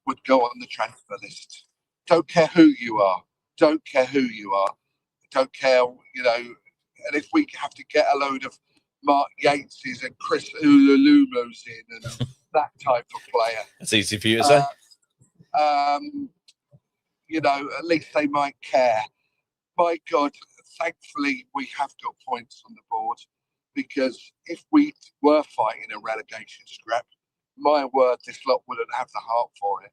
would go on the transfer list. Don't care who you are. Don't care who you are. Don't care, and if we have to get a load of Mark Yateses and Chris Ululumos in and that type of player. That's easy for you to say. At least they might care. My God, thankfully we have got points on the board, because if we were fighting a relegation scrap, my word, this lot wouldn't have the heart for it.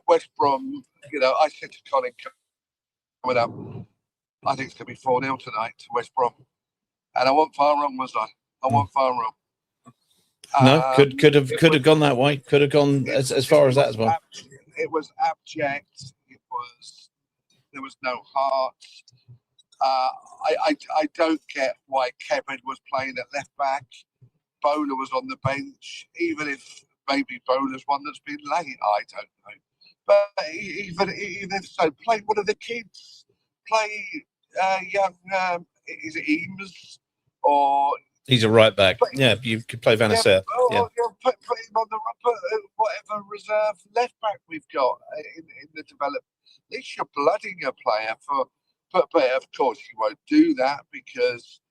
West Brom, I said to Colin coming up, I think it's going to be 4-0 tonight to West Brom. And I wasn't far wrong, was I? I wasn't far wrong. No, could have gone that way. Could have gone as far as that as well. It was abject. There was no heart. I don't get why Kevin was playing at left back. Bowler was on the bench, even if maybe Bowler's one that's been late. I don't know. But even if so, play one of the kids. Play young. Is it Eames or? He's a right back. Yeah, you could play Van Aert. Yeah. Put him on whatever reserve left back we've got in the development. At least you're blooding a player for. But of course you won't do that because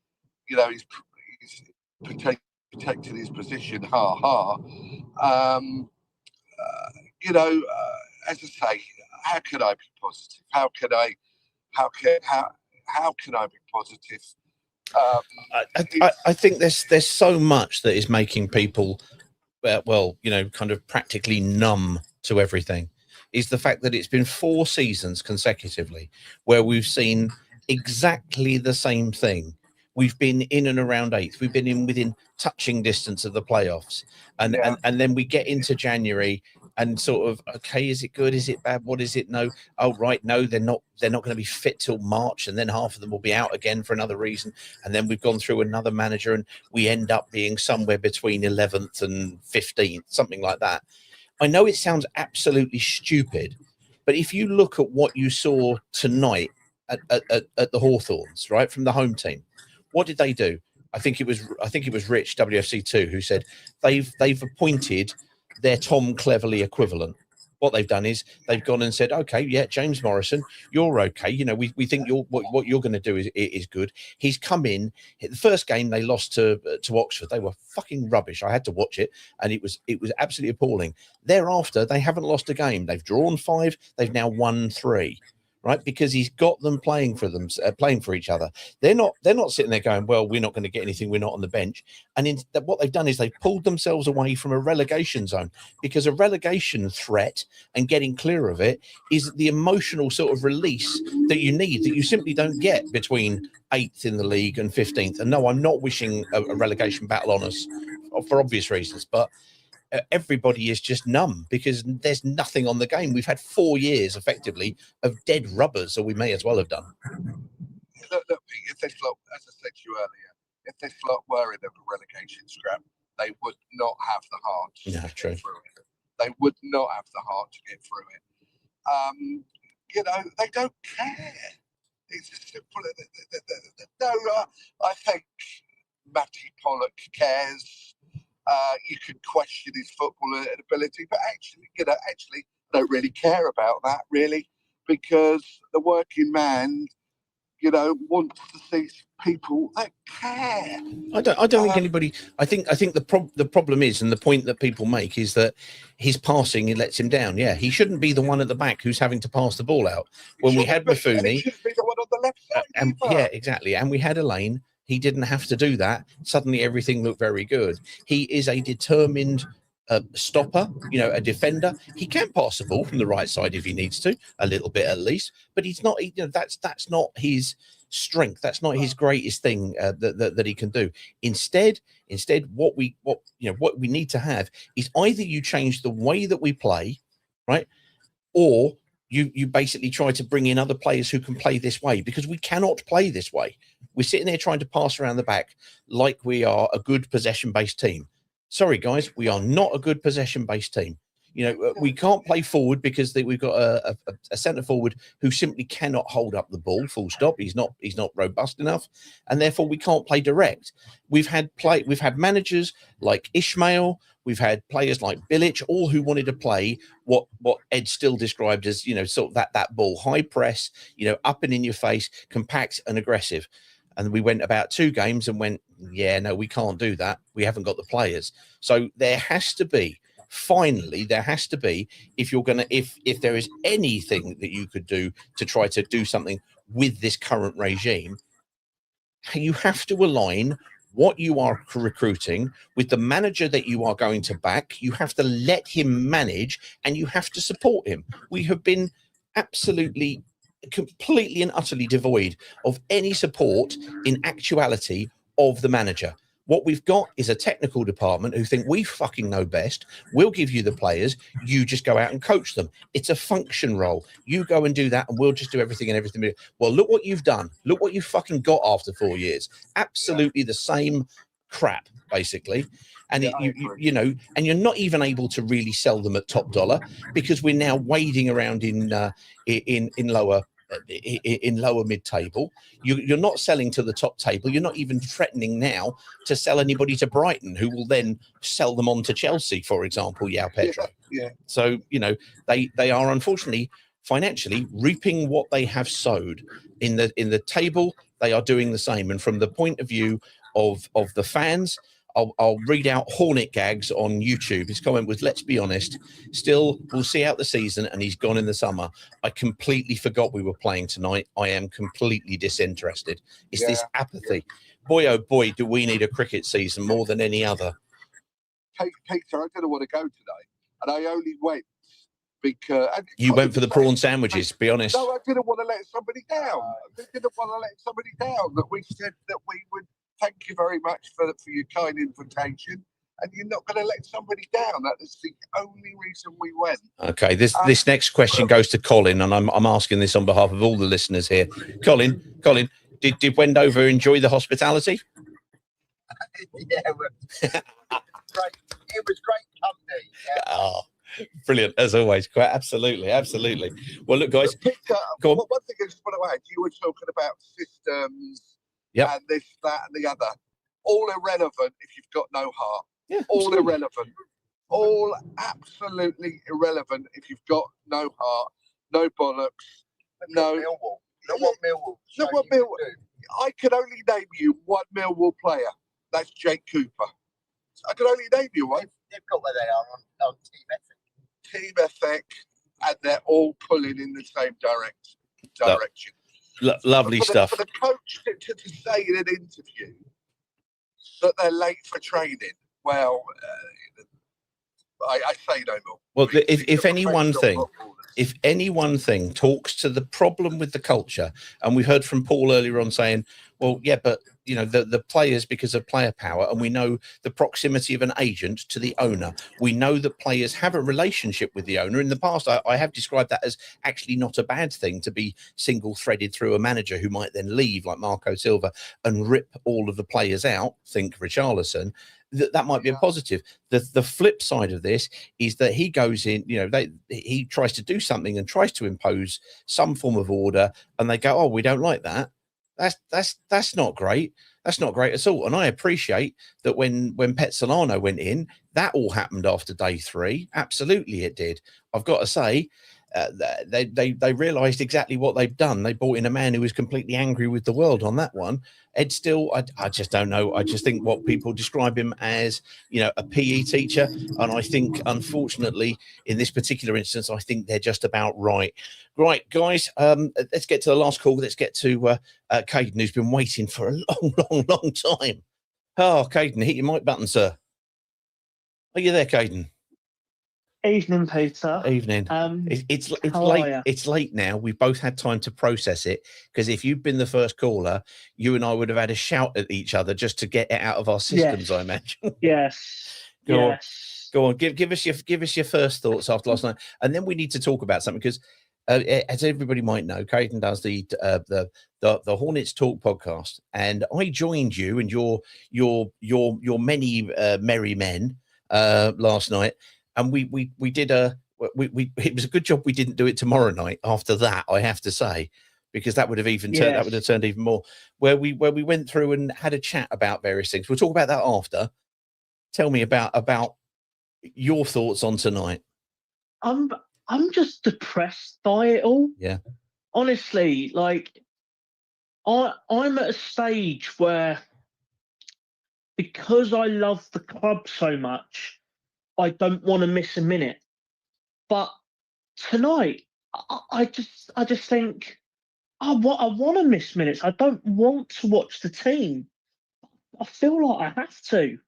he's protecting his position. As I say, how can I be positive? How how can I be positive? I think there's so much that is making people, well, you know, kind of practically numb to everything. Is the fact that it's been 4 seasons consecutively where we've seen exactly the same thing. We've been in and around 8th. We've been in within touching distance of the playoffs, and then we get into January and sort of, okay, is it good? Is it bad? What is it? No. Oh, right. No, they're not going to be fit till March, and then half of them will be out again for another reason. And then we've gone through another manager, and we end up being somewhere between 11th and 15th, something like that. I know it sounds absolutely stupid, but if you look at what you saw tonight at the Hawthorns, right, from the home team, what did they do? I think it was Rich WFC2 who said they've appointed their Tom Cleverley equivalent. What they've done is they've gone and said, okay, yeah, James Morrison, you're okay. You know, we think what you're going to do is good. He's come in. The first game they lost to Oxford. They were fucking rubbish. I had to watch it, and it was absolutely appalling. Thereafter, they haven't lost a game. They've drawn 5. They've now won 3. Right, because he's got them playing for each other. They're not sitting there going, well, we're not going to get anything. We're not on the bench. And what they've done is they've pulled themselves away from a relegation zone, because a relegation threat and getting clear of it is the emotional sort of release that you need, that you simply don't get between 8th in the league and 15th. And no, I'm not wishing a relegation battle on us for obvious reasons, but everybody is just numb because there's nothing on the game. We've had 4 years effectively of dead rubbers, so we may as well have done. Look, Pete, if this lot, as I said to you earlier, if this lot were in a relegation scrap, they would not have the heart to get through it. They would not have the heart to get through it. You know, they don't care. It's as simple as no. I think Matty Pollock cares. You can question his football ability, but actually, don't really care about that, really, because the working man, wants to see people that care. I don't think anybody. I think the problem is, and the point that people make is that his passing, it lets him down. Yeah, he shouldn't be the one at the back who's having to pass the ball out. When we had Buffoni, he should be the one on the left side. Yeah, exactly. And we had Elaine. He didn't have to do that. Suddenly, everything looked very good. He is a determined stopper, a defender. He can pass the ball from the right side if he needs to, a little bit at least. But he's not. That's not his strength. That's not his greatest thing that he can do. Instead, what we need to have is either you change the way that we play, right, or you basically try to bring in other players who can play this way, because we cannot play this way. We're sitting there trying to pass around the back like we are a good possession-based team. Sorry, guys, we are not a good possession-based team. We can't play forward because we've got a centre forward who simply cannot hold up the ball. Full stop. He's not robust enough, and therefore we can't play direct. We've had managers like Ishmael. We've had players like Bilic, all who wanted to play what Ed still described as sort of that ball, high press, up and in your face, compact and aggressive. And we went about 2 games and went, yeah, no, we can't do that. We haven't got the players. So there has to be. Finally, there has to be, if there is anything that you could do to try to do something with this current regime, you have to align what you are recruiting with the manager that you are going to back. You have to let him manage, and you have to support him. We have been absolutely, completely and utterly devoid of any support in actuality of the manager. What we've got is a technical department who think we fucking know best. We'll give you the players. You just go out and coach them. It's a function role. You go and do that, and we'll just do everything and everything. Well, look what you've done. Look what you fucking got after 4 years. Absolutely the same crap, basically. And and you're not even able to really sell them at top dollar, because we're now wading around in lower mid-table. You're not selling to the top table. You're not even threatening now to sell anybody to Brighton, who will then sell them on to Chelsea, for example, Pedro. Yeah. So they are unfortunately financially reaping what they have sowed in the table. They are doing the same. And from the point of view of the fans, I'll read out Hornet gags on YouTube. His comment was, "Let's be honest, still we'll see out the season, and he's gone in the summer. I completely forgot we were playing tonight. I am completely disinterested. It's this apathy. Boy, oh boy, do we need a cricket season more than any other." Peter, I didn't want to go today, and I only went because you went for the prawn sandwiches. Be honest. No, I didn't want to let somebody down. I didn't want to let somebody down. That we said that we would. Thank you very much for your kind invitation, and you're not going to let somebody down. That is the only reason we went. Okay, this next question goes to Colin, and I'm asking this on behalf of all the listeners here. Colin, did Wendover enjoy the hospitality? Yeah, it was great. It was great company. Yeah. Oh, brilliant as always. Quite absolutely. Well, look, guys. Peter, go on. one thing I just want to add: you were talking about systems. Yep. And this, that, and the other. All irrelevant if you've got no heart. Yeah, all irrelevant. All absolutely irrelevant if you've got no heart, no bollocks, no. Millwall. Not what Millwall. Not what Millwall. I can only name you one Millwall player. That's Jake Cooper. I can only name you one. They've got where they are on team ethic. Team ethic, and they're all pulling in the same direction. Lovely stuff. For the coach to say in an interview that they're late for training, well, I say no more. Well, if any one thing talks to the problem with the culture, and we heard from Paul earlier on saying, well, yeah, but you know, the players, because of player power, and we know the proximity of an agent to the owner. We know that players have a relationship with the owner. In the past, I have described that as actually not a bad thing, to be single-threaded through a manager who might then leave, like Marco Silva, and rip all of the players out, think Richarlison. That might be a positive. The flip side of this is that he goes in, you know, he tries to do something and tries to impose some form of order, and they go, oh, we don't like that. That's not great. That's not great at all. And I appreciate that when Pet Solano went in, that all happened after day 3. Absolutely, it did. I've got to say, they realised exactly what they've done. They brought in a man who was completely angry with the world on that one. Ed Still, I just don't know. I just think what people describe him as, you know, a PE teacher. And I think, unfortunately, in this particular instance, I think they're just about right. Right, guys, let's get to the last call. Let's get to Caden, who's been waiting for a long time. Oh, Caden, hit your mic button, sir. Are you there, Caden? Evening, Peter. Evening. It's late. It's late now. We've both had time to process it, because if you'd been the first caller, you and I would have had a shout at each other just to get it out of our systems. Yes. I imagine. Yes. Go on. Give us your first thoughts after last night, and then we need to talk about something, because as everybody might know, Caden does the Hornets Talk podcast, and I joined you and your many merry men last night. And we did it was a good job we didn't do it tomorrow night after that, I have to say, because that would have turned even more, where we went through and had a chat about various things. We'll talk about that after. Tell me about your thoughts on tonight. I'm just depressed by it all. Yeah. Honestly, like I'm at a stage where, because I love the club so much, I don't want to miss a minute. But tonight, I just think, I want to miss minutes. I don't want to watch the team. I feel like I have to.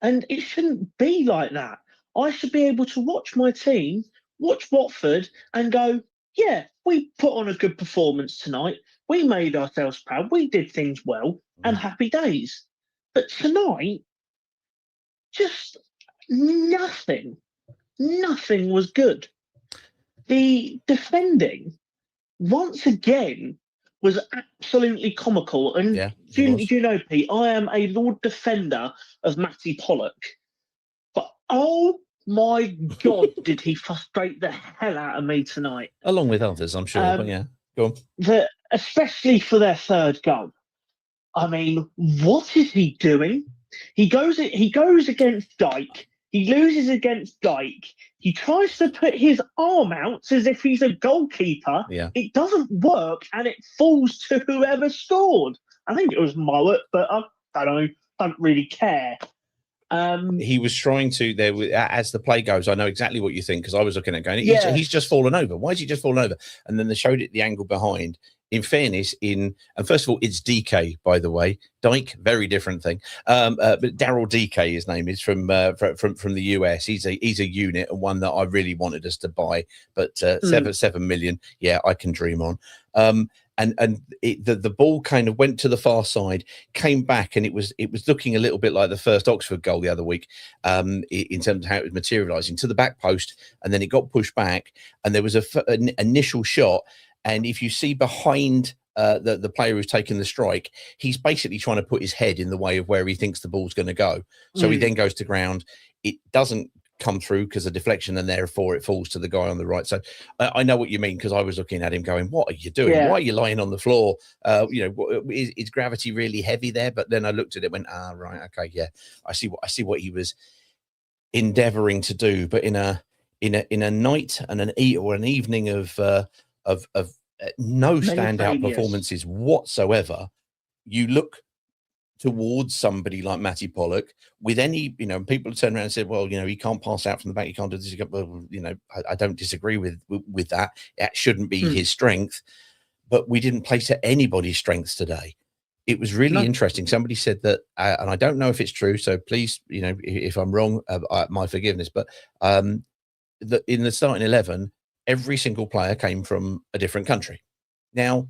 And it shouldn't be like that. I should be able to watch my team, watch Watford, and go, yeah, we put on a good performance tonight. We made ourselves proud. We did things well, and happy days. But tonight, just nothing was good. The defending, once again, was absolutely comical. And do you know, Pete, I am a Lord Defender of Matty Pollock. But oh my God, did he frustrate the hell out of me tonight. Along with others, I'm sure. But yeah, go on. Especially for their third goal. I mean, what is he doing? He goes against Dyke. He loses against Dyke. He tries to put his arm out as if he's a goalkeeper. Yeah. It doesn't work, and it falls to whoever scored. I think it was Mullet, but I don't know. Don't really care. He was trying to as the play goes. I know exactly what you think because I was looking at going. Yes. He's just fallen over. Why is he just fallen over? And then they showed it the angle behind. In fairness, and first of all, it's DK, by the way. Dyke, very different thing. But Daryl DK, his name is from the US. He's a unit and one that I really wanted us to buy, but 7 million, yeah, I can dream on. The ball kind of went to the far side, came back, and it was looking a little bit like the first Oxford goal the other week, in terms of how it was materialising to the back post, and then it got pushed back, and there was an initial shot. And if you see behind the player who's taken the strike, he's basically trying to put his head in the way of where he thinks the ball's going to go. So he then goes to ground. It doesn't come through because of deflection, and therefore it falls to the guy on the right. So I know what you mean, because I was looking at him going, what are you doing? Why are you lying on the floor? Is gravity really heavy there? But then I looked at it and went, right, okay, yeah, I see what he was endeavoring to do. But in a night and an evening of no standout performances whatsoever, you look towards somebody like Matty Pollock with any, people turn around and said, well, he can't pass out from the back, he can't do this. Well, I don't disagree with that. That shouldn't be his strength, but we didn't play to anybody's strengths today. It was really interesting. Somebody said that, and I don't know if it's true, so please, if I'm wrong, my forgiveness, but in the starting 11, every single player came from a different country. Now,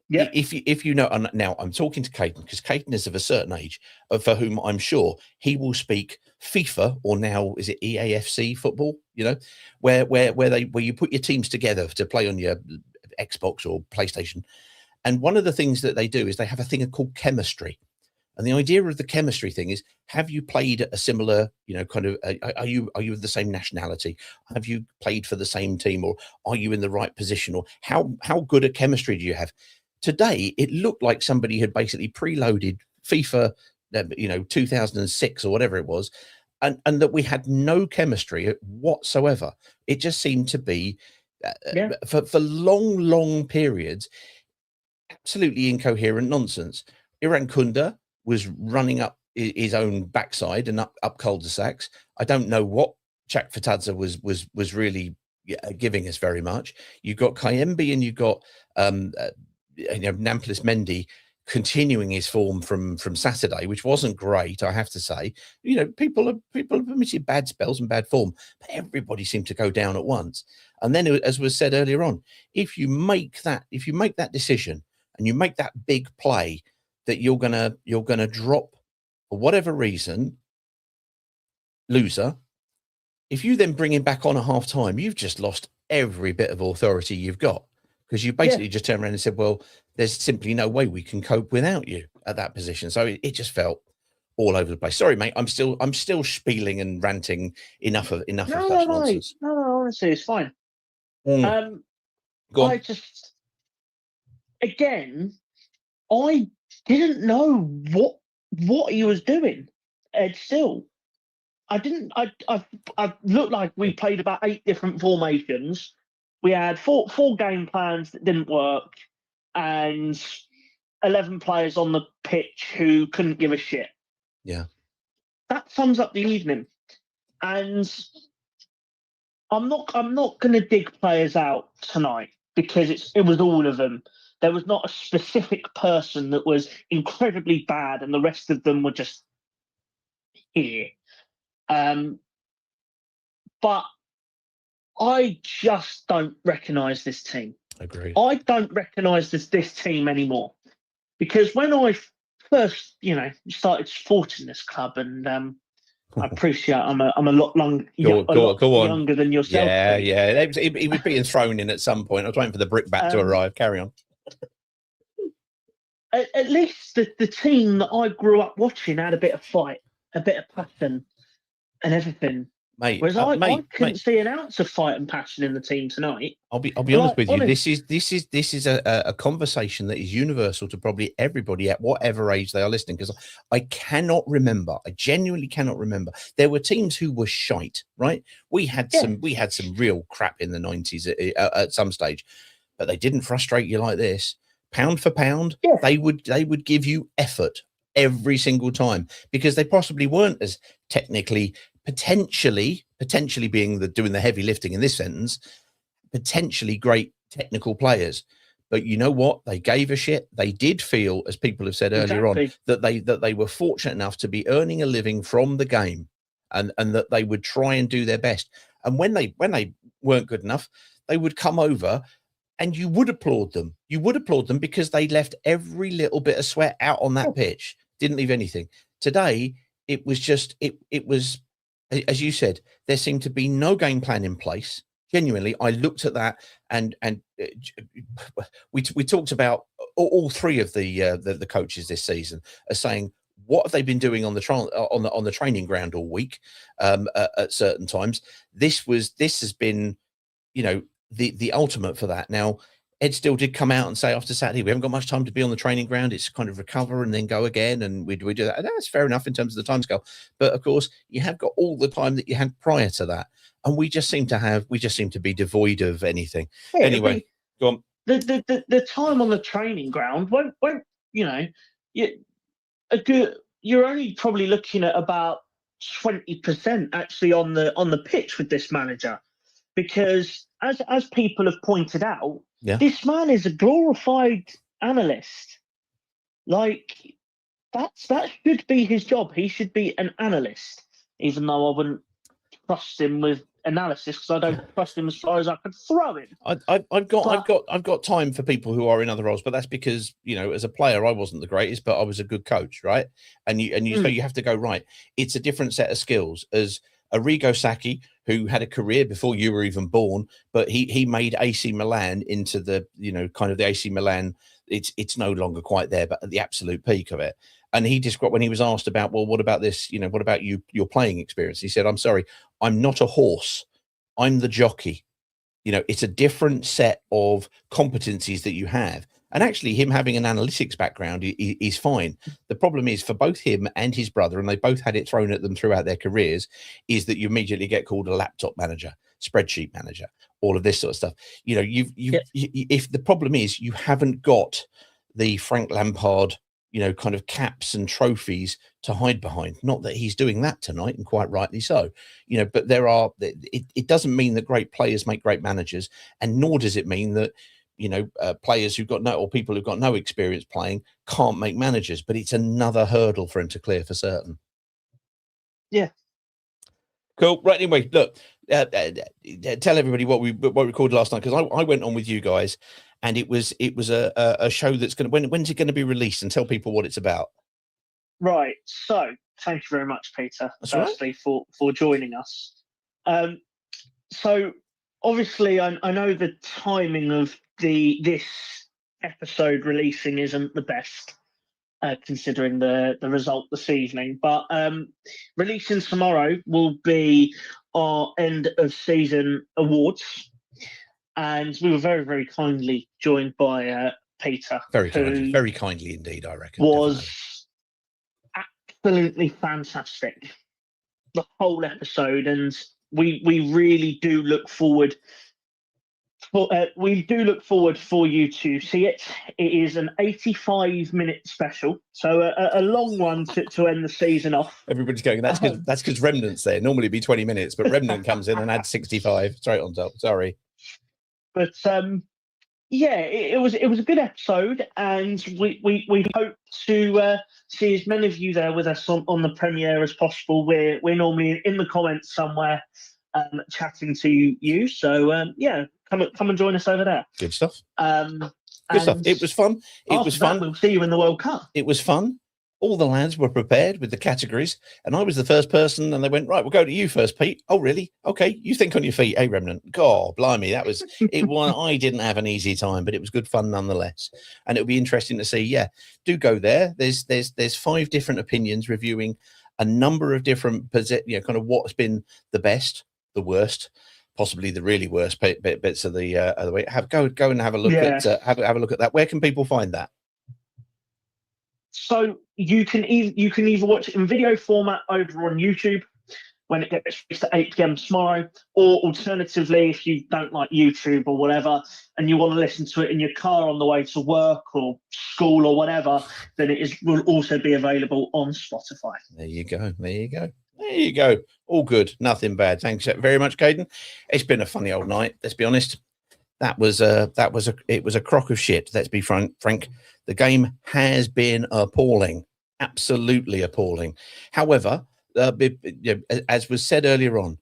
if you know, and now I'm talking to Caden, because Caden is of a certain age, for whom I'm sure he will speak FIFA, or now is it EAFC football? Where you put your teams together to play on your Xbox or PlayStation, and one of the things that they do is they have a thing called chemistry. And the idea of the chemistry thing is, have you played a similar, are you of the same nationality? Have you played for the same team, or are you in the right position, or how good a chemistry do you have? Today, it looked like somebody had basically preloaded FIFA, 2006 or whatever it was, and that we had no chemistry whatsoever. It just seemed to be, for long periods, absolutely incoherent nonsense. Iran Kunda was running up his own backside and up cul-de-sacs. I don't know what Chak Fatadze was really giving us very much. You've got Kayembe and you've got Nampalys Mendy continuing his form from Saturday, which wasn't great, I have to say. People have admitted bad spells and bad form, but everybody seemed to go down at once. And then, as was said earlier on, if you make that decision and you make that big play that you're gonna drop for whatever reason, loser, if you then bring him back on at half time, you've just lost every bit of authority you've got, because you basically just turned around and said, well, there's simply no way we can cope without you at that position. So it just felt all over the place. Sorry, mate, I'm still spieling and ranting enough of such nonsense. No, honestly, it's fine. Go on. I just, again, I didn't know what he was doing. Ed Still, I didn't. I looked like we played about 8 different formations. We had four game plans that didn't work, and 11 players on the pitch who couldn't give a shit. Yeah, that sums up the evening. And I'm not going to dig players out tonight, because it was all of them. There was not a specific person that was incredibly bad, and the rest of them were just here. But I just don't recognise this team. Agreed. I don't recognise this team anymore, because when I first, started supporting this club, and I appreciate I'm a lot younger than yourself. Yeah. He was being thrown in at some point. I was waiting for the brickbat to arrive. Carry on. At least the team that I grew up watching had a bit of fight, a bit of passion, and everything. Mate, whereas I couldn't see an ounce of fight and passion in the team tonight. I'll be honest with you. This is a conversation that is universal to probably everybody at whatever age they are listening. Because I genuinely cannot remember. There were teams who were shite, right? We had some real crap in the 90s at some stage, but they didn't frustrate you like this. Pound for pound, they would give you effort every single time, because they possibly weren't as technically, potentially being doing the heavy lifting in this sentence, potentially great technical players. But you know what? They gave a shit. They did feel, as people have said earlier on, that they were fortunate enough to be earning a living from the game, and that they would try and do their best. And when they weren't good enough, they would come over, and you would applaud them. You would applaud them because they left every little bit of sweat out on that pitch. Didn't leave anything. Today, it was just it was, as you said, there seemed to be no game plan in place. Genuinely, I looked at that, and we talked about all three of the coaches this season as saying, what have they been doing on the training ground all week at certain times. This has been, the ultimate for that. Now, Ed still did come out and say after Saturday, we haven't got much time to be on the training ground. It's kind of recover and then go again, and we do that. And that's fair enough in terms of the timescale. But of course, you have got all the time that you had prior to that, and we just seem to be devoid of anything. Yeah, anyway, go on. The time on the training ground won't you're only probably looking at about 20% actually on the pitch with this manager, because as people have pointed out, this man is a glorified analyst. Like, that should be his job. He should be an analyst, even though I wouldn't trust him with analysis, because I don't trust him as far as I could throw him. I've got time for people who are in other roles, but that's because, as a player I wasn't the greatest, but I was a good coach, right? And so you have to go, right, it's a different set of skills. As Arrigo Sacchi, who had a career before you were even born, but he made AC Milan into the kind of the AC Milan. It's no longer quite there, but at the absolute peak of it. And he described, when he was asked about, well, what about this? What about your playing experience? He said, I'm sorry, I'm not a horse. I'm the jockey. It's a different set of competencies that you have. And actually, him having an analytics background is fine. The problem is, for both him and his brother, and they both had it thrown at them throughout their careers, is that you immediately get called a laptop manager, spreadsheet manager, all of this sort of stuff. If the problem is you haven't got the Frank Lampard, kind of caps and trophies to hide behind. Not that he's doing that tonight, and quite rightly so. But it doesn't mean that great players make great managers, and nor does it mean that players who've got people who've got no experience playing can't make managers. But it's another hurdle for him to clear for certain. Yeah. Cool. Right. Anyway, look, tell everybody what we recorded last night, because I went on with you guys, and it was a show that's going to, when's it going to be released, and tell people what it's about. Right. So thank you very much, Peter, firstly, for joining us. So obviously I know the timing of this episode releasing isn't the best, considering the result this evening, but releasing tomorrow will be our end of season awards, and we were very, very kindly joined by Peter. Very kindly indeed, I reckon. Was absolutely fantastic, the whole episode, and we really do look forward. We do look forward for you to see it. It is an 85-minute special, so a long one to end the season off. Everybody's going, that's because Remnant's there. Normally it'd be 20 minutes, but Remnant comes in and adds 65 straight on top. Sorry. But it was a good episode, and we hope to see as many of you there with us on the premiere as possible. We're normally in the comments somewhere, chatting to you. So come and join us over there. Good stuff. Good stuff. It was fun. It was fun. We'll see you in the World Cup. It was fun. All the lads were prepared with the categories, and I was the first person, and they went, right, we'll go to you first, Pete. Oh, really? Okay, you think on your feet, hey, Remnant. God, blimey, that was it. I didn't have an easy time, but it was good fun nonetheless. And it'll be interesting to see. Yeah, do go there. There's 5 different opinions reviewing a number of different, kind of what's been the best, the worst, possibly the really worst bits of the way. Go and have a look at have a look at that. Where can people find that? So you can either watch it in video format over on YouTube, when it gets fixed at 8 p.m. tomorrow. Or alternatively, if you don't like YouTube or whatever, and you want to listen to it in your car on the way to work or school or whatever, then will also be available on Spotify. There you go. There you go. There you go. All good. Nothing bad. Thanks very much, Caden. It's been a funny old night. Let's be honest. It was a crock of shit. Let's be frank. The game has been appalling, absolutely appalling. However, as was said earlier on,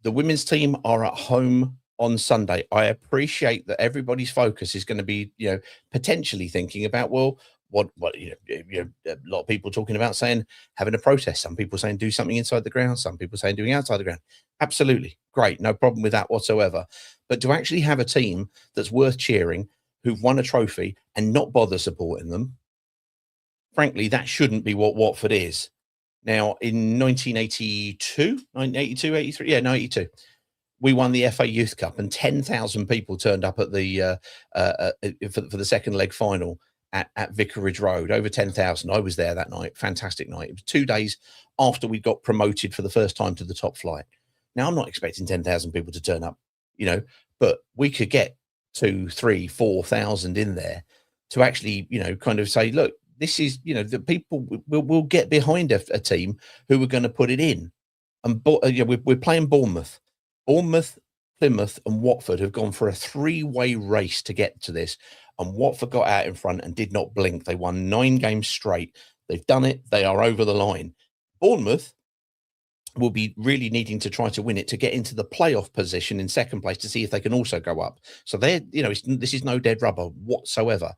the women's team are at home on Sunday. I appreciate that everybody's focus is going to be, potentially thinking about, well, what a lot of people talking about saying having a protest. Some people saying do something inside the ground. Some people saying doing outside the ground. Absolutely great, no problem with that whatsoever. But to actually have a team that's worth cheering, who've won a trophy, and not bother supporting them, frankly, that shouldn't be what Watford is. Now, in 1982, 82, we won the FA Youth Cup, and 10,000 people turned up at the for the second leg final at Vicarage Road. Over 10,000. I was there that night. Fantastic night. It was 2 days after we got promoted for the first time to the top flight. Now, I'm not expecting 10,000 people to turn up, but we could get 2, 3, 4,000 in there to actually, kind of say, look, this is, the people will get behind a team who are going to put it in. And we're playing Bournemouth. Bournemouth, Plymouth, and Watford have gone for a 3-way race to get to this. And Watford got out in front and did not blink. They won 9 games straight. They've done it. They are over the line. Bournemouth will be really needing to try to win it to get into the playoff position in second place to see if they can also go up. So they're, this is no dead rubber whatsoever.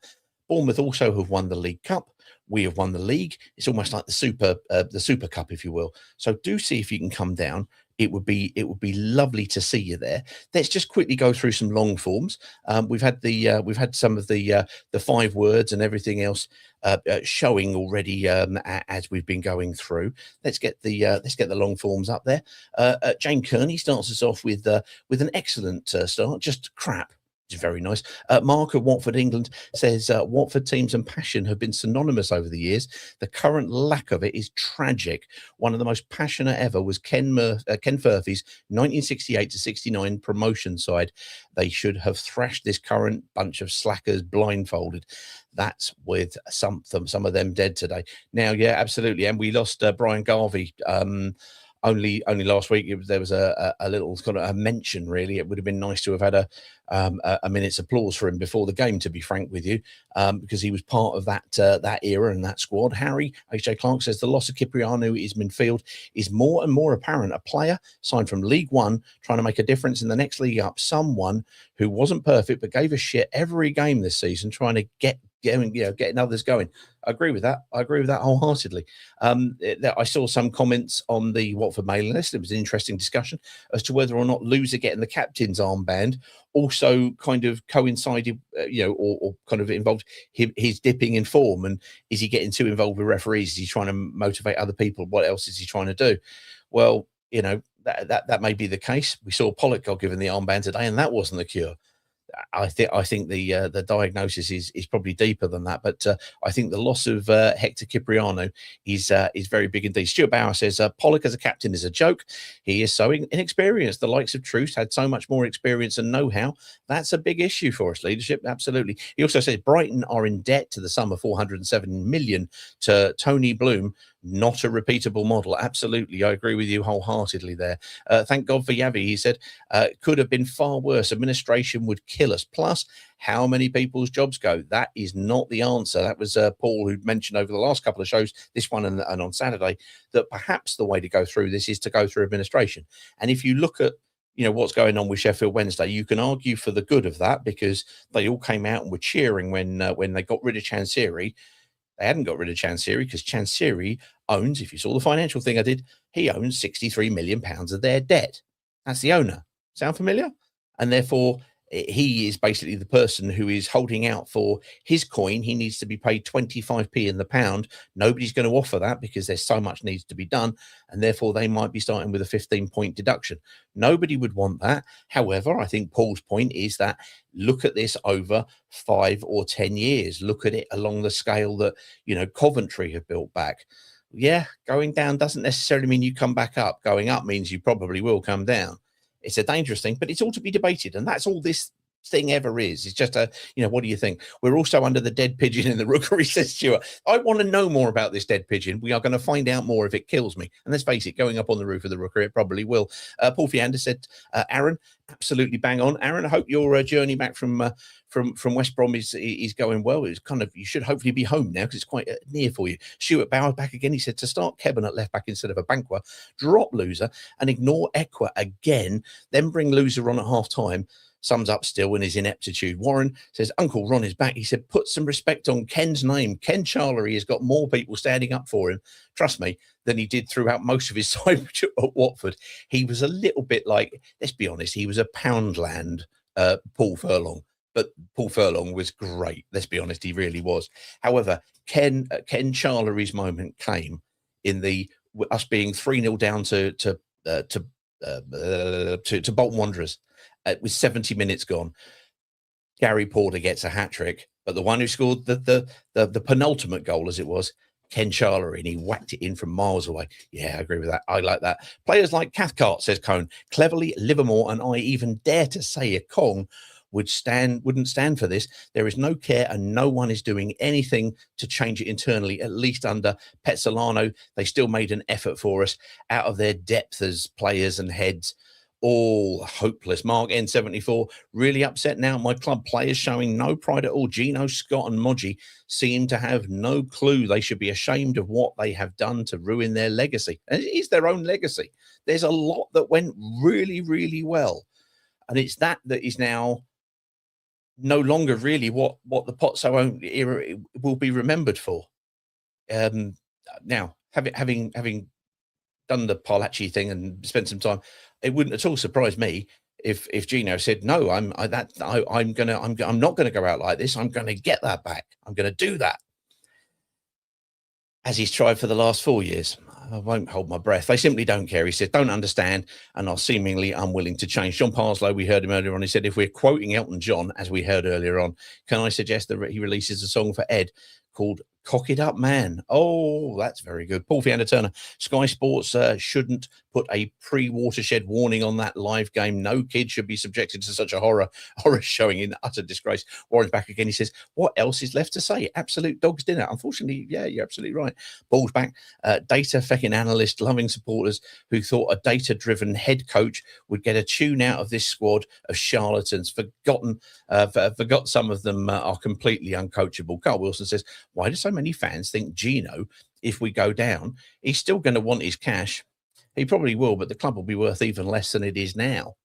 Bournemouth also have won the League Cup. We have won the league. It's almost like the Super Cup, if you will. So do see if you can come down. It would be lovely to see you there. Let's just quickly go through some long forms. We've had some of the 5 words and everything else showing already as we've been going through. Let's get the long forms up there. Jane Kearney starts us off with an excellent start. Just crap. Which is very nice. Mark of Watford, England says, Watford teams and passion have been synonymous over the years. The current lack of it is tragic. One of the most passionate ever was Ken Furphy's 1968-69 promotion side. They should have thrashed this current bunch of slackers blindfolded. That's with some of them dead today. Now, yeah, absolutely. And we lost Brian Garvey. Only last week there was a little kind of a mention. Really, it would have been nice to have had a minute's applause for him before the game. To be frank with you, because he was part of that era and that squad. Harry H.J. Clark says the loss of Cipriano is midfield is more and more apparent. A player signed from League One trying to make a difference in the next league up. Someone who wasn't perfect but gave a shit every game this season, trying to getting others going. I agree with that. Wholeheartedly. I saw some comments on the Watford mailing list. It was an interesting discussion as to whether or not Loser getting the captain's armband also kind of coincided, or kind of involved his dipping in form. And is he getting too involved with referees? Is he trying to motivate other people? What else is he trying to do? Well, that may be the case. We saw Pollock got given the armband today, and that wasn't the cure. I think the diagnosis is probably deeper than that, but I think the loss of Hector Cipriano is very big indeed. Stuart Bauer says Pollock as a captain is a joke. He is so inexperienced. The likes of Truce had so much more experience and know-how. That's a big issue for us, leadership. Absolutely. He also says Brighton are in debt to the sum of 407 million to Tony Bloom. Not a repeatable model. Absolutely. I agree with you wholeheartedly there. Thank God for Yavi. He said, could have been far worse. Administration would kill us. Plus, how many people's jobs go? That is not the answer. That was Paul who mentioned over the last couple of shows, this one and on Saturday, that perhaps the way to go through this is to go through administration. And if you look at what's going on with Sheffield Wednesday, you can argue for the good of that because they all came out and were cheering when they got rid of Chansiri. They hadn't got rid of Chansiri because Chansiri owns, if you saw the financial thing I did, he owns £63 million of their debt. That's the owner. Sound familiar? And therefore, he is basically the person who is holding out for his coin. He needs to be paid 25p in the pound. Nobody's going to offer that because there's so much needs to be done. And therefore, they might be starting with a 15-point deduction. Nobody would want that. However, I think Paul's point is that look at this over 5 or 10 years. Look at it along the scale that, Coventry have built back. yeah, going down doesn't necessarily mean you come back up. Going up means you probably will come down. It's a dangerous thing, but it's all to be debated. And that's all this thing ever is. It's just what do you think? We're also under the dead pigeon in the rookery, says Stuart. I want to know more about this dead pigeon. We are going to find out more if it kills me. And let's face it, going up on the roof of the rookery, it probably will. Paul Fiander said, Aaron, absolutely bang on. Aaron, I hope your journey back from West Brom is going well. It's kind of, you should hopefully be home now because it's quite near for you. Stuart Bauer back again. He said to start Kevin at left back instead of a Banquer, drop Loser and ignore Equa again, then bring Loser on at half time. Sums up still in his ineptitude. Warren says, Uncle Ron is back. He said, put some respect on Ken's name. Ken Charlery has got more people standing up for him, trust me, than he did throughout most of his time at Watford. He was a little bit like, let's be honest, he was a Poundland Paul Furlong. But Paul Furlong was great. Let's be honest, he really was. However, Ken Charlery's moment came in us being 3-0 down to Bolton Wanderers. With 70 minutes gone, Gary Porter gets a hat trick, but the one who scored the penultimate goal, as it was, Ken Charlery, and he whacked it in from miles away. Yeah, I agree with that. I like that. Players like Cathcart, says Cone, cleverly Livermore, and I even dare to say a Kong wouldn't stand for this. There is no care and no one is doing anything to change it internally. At least under Petzolano, they still made an effort for us out of their depth as players and heads. All hopeless. Mark N74, really upset now. My club players showing no pride at all. Gino, Scott and Moji seem to have no clue. They should be ashamed of what they have done to ruin their legacy. And it is their own legacy. There's a lot that went really, really well. And it's that is now no longer really what the Pozzo era will be remembered for. Now, having done the Parlaci thing and spent some time, it wouldn't at all surprise me if Gino said, "No, I'm not going to go out like this. I'm going to get that back. I'm going to do that," as he's tried for the last 4 years. I won't hold my breath. They simply don't care. He said, don't understand and are seemingly unwilling to change. John Parslow, we heard him earlier on. He said, if we're quoting Elton John, as we heard earlier on, can I suggest that he releases a song for Ed called Cock It Up Man? Oh, that's very good. Paul Fiander Turner, Sky Sports shouldn't put a pre-watershed warning on that live game. No kid should be subjected to such a horror showing in utter disgrace. Warren's back again. He says, what else is left to say? Absolute dog's dinner. Unfortunately, yeah, you're absolutely right. Paul's back. Data fecking analyst, loving supporters who thought a data-driven head coach would get a tune out of this squad of charlatans. Forgot some of them are completely uncoachable. Carl Wilson says, why do so many fans think Gino, if we go down, he's still going to want his cash? He probably will, but the club will be worth even less than it is now.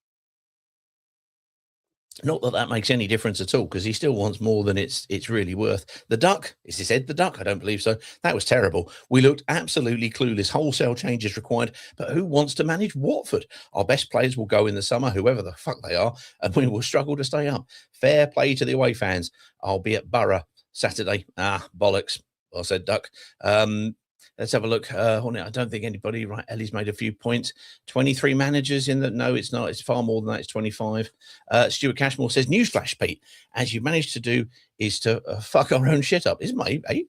Not that makes any difference at all, because he still wants more than it's really worth. The Duck, is this Ed the Duck? I don't believe so. That was terrible. We looked absolutely clueless. Wholesale changes required, but who wants to manage Watford? Our best players will go in the summer, whoever the fuck they are, and we will struggle to stay up. Fair play to the away fans. I'll be at Borough Saturday. Bollocks. Well said, Duck. Let's have a look. I don't think anybody. Right, Ellie's made a few points. 23 managers in that. No, it's not. It's far more than that. It's 25. Stuart Cashmore says, newsflash, Pete. As you managed to do is to fuck our own shit up. Isn't it, eh?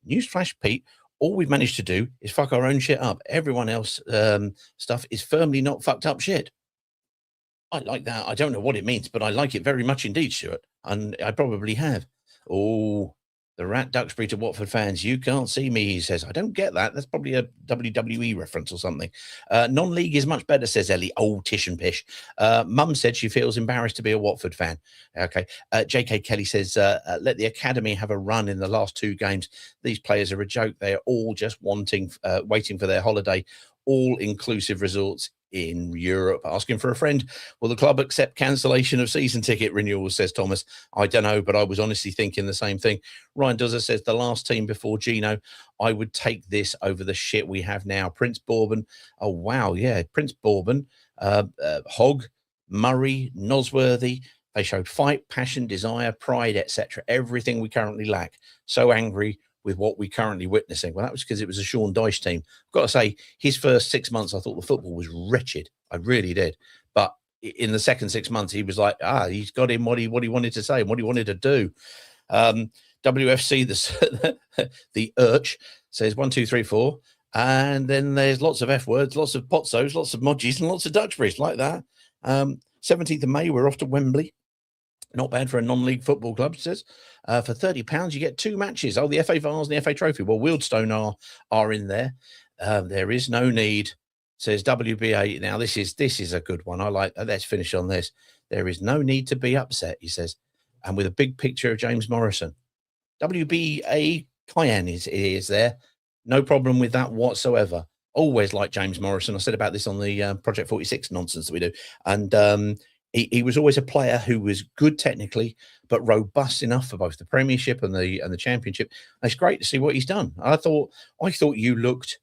Newsflash, Pete. All we've managed to do is fuck our own shit up. Everyone else stuff is firmly not fucked up shit. I like that. I don't know what it means, but I like it very much indeed, Stuart. And I probably have. Oh, the Rat Duxbury to Watford fans. You can't see me, he says. I don't get that. That's probably a WWE reference or something. Non-league is much better, says Ellie. Oh, Tish and Pish. Mum said she feels embarrassed to be a Watford fan. Okay. J.K. Kelly says, let the academy have a run in the last 2 games. These players are a joke. They are all just waiting for their holiday. All-inclusive resorts in Europe. Asking for a friend. Will the club accept cancellation of season ticket renewals, says Thomas. I don't know, but I was honestly thinking the same thing. Ryan Duzzer says, the last team before Gino, I would take this over the shit we have now. Prince Bourbon. Oh, wow. Yeah. Prince Bourbon, Hogg, Murray, Nosworthy. They showed fight, passion, desire, pride, etc. Everything we currently lack. So angry with what we're currently witnessing. Well, that was because it was a Sean Dyche team. I've got to say, his first 6 months, I thought the football was wretched. I really did. But in the second 6 months, he was like, he's got him what he wanted to say and what he wanted to do. WFC, the Urch, says 1, 2, 3, 4. And then there's lots of F words, lots of Pozzos, lots of Modgies, and lots of Duxburys like that. 17th of May, we're off to Wembley. Not bad for a non-league football club, it says. For £30, you get 2 matches. Oh, the FA Vase and the FA Trophy. Well, Wealdstone are in there. There is no need, says WBA. Now, this is a good one. I like. Let's finish on this. There is no need to be upset, he says, and with a big picture of James Morrison. WBA Cayenne is there. No problem with that whatsoever. Always like James Morrison. I said about this on the Project 46 nonsense that we do. And he was always a player who was good technically, but robust enough for both the Premiership and the Championship. And it's great to see what he's done. I thought you looked.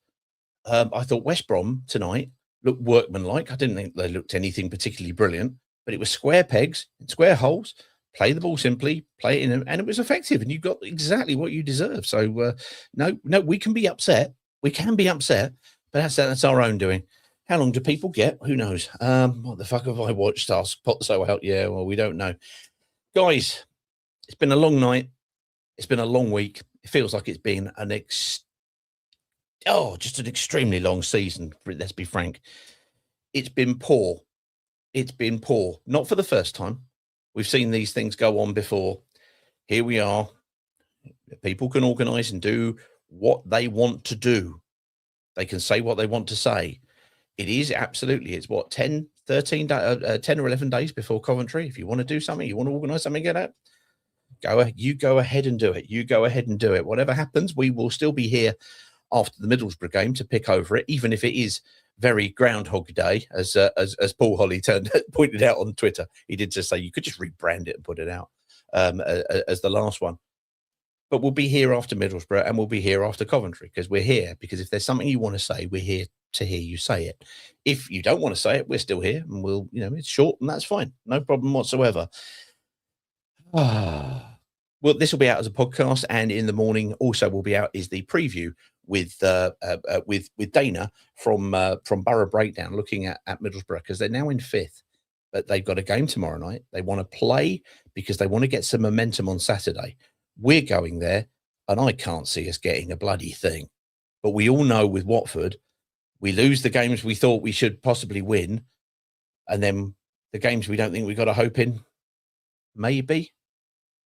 I thought West Brom tonight looked workmanlike. I didn't think they looked anything particularly brilliant, but it was square pegs and square holes. Play the ball simply, play it in, and it was effective, and you got exactly what you deserve. So, no, we can be upset. We can be upset, but that's our own doing. How long do people get? Who knows? What the fuck have I watched? I'll spot so out. Yeah, well, we don't know. Guys, it's been a long night. It's been a long week. It feels like it's been just an extremely long season. Let's be frank. It's been poor. It's been poor. Not for the first time. We've seen these things go on before. Here we are. People can organise and do what they want to do. They can say what they want to say. It is absolutely, it's what, 10 or 11 days before Coventry. If you want to do something, you want to organise something, you go ahead and do it. You go ahead and do it. Whatever happens, we will still be here after the Middlesbrough game to pick over it, even if it is very Groundhog Day, as Paul Holly pointed out on Twitter. He did just say you could just rebrand it and put it out as the last one. But we'll be here after Middlesbrough, and we'll be here after Coventry, because we're here. Because if there's something you want to say, we're here to hear you say it. If you don't want to say it, we're still here, and we'll, it's short, and that's fine, no problem whatsoever. Well, this will be out as a podcast, and in the morning also will be out is the preview with Dana from Borough Breakdown, looking at Middlesbrough, because they're now in 5th, but they've got a game tomorrow night. They want to play because they want to get some momentum on Saturday. We're going there, and I can't see us getting a bloody thing. But we all know with Watford, we lose the games we thought we should possibly win, and then the games we don't think we've got a hope in, maybe.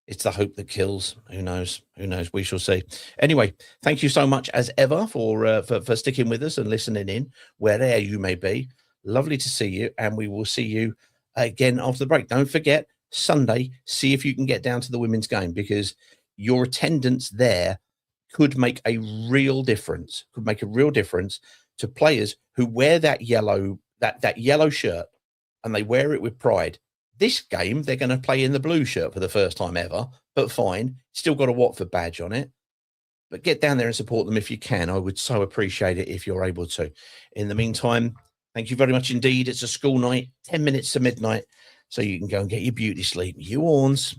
It's the hope that kills. Who knows? Who knows? We shall see. Anyway, thank you so much as ever for sticking with us and listening in, wherever you may be. Lovely to see you, and we will see you again after the break. Don't forget, Sunday, see if you can get down to the women's game, because your attendance there could make a real difference. Could make a real difference to players who wear that yellow shirt, and they wear it with pride. This game, they're going to play in the blue shirt for the first time ever, but fine. Still got a Watford badge on it. But get down there and support them if you can. I would so appreciate it if you're able to. In the meantime, thank you very much indeed. It's a school night, 10 minutes to midnight, so you can go and get your beauty sleep. You horns.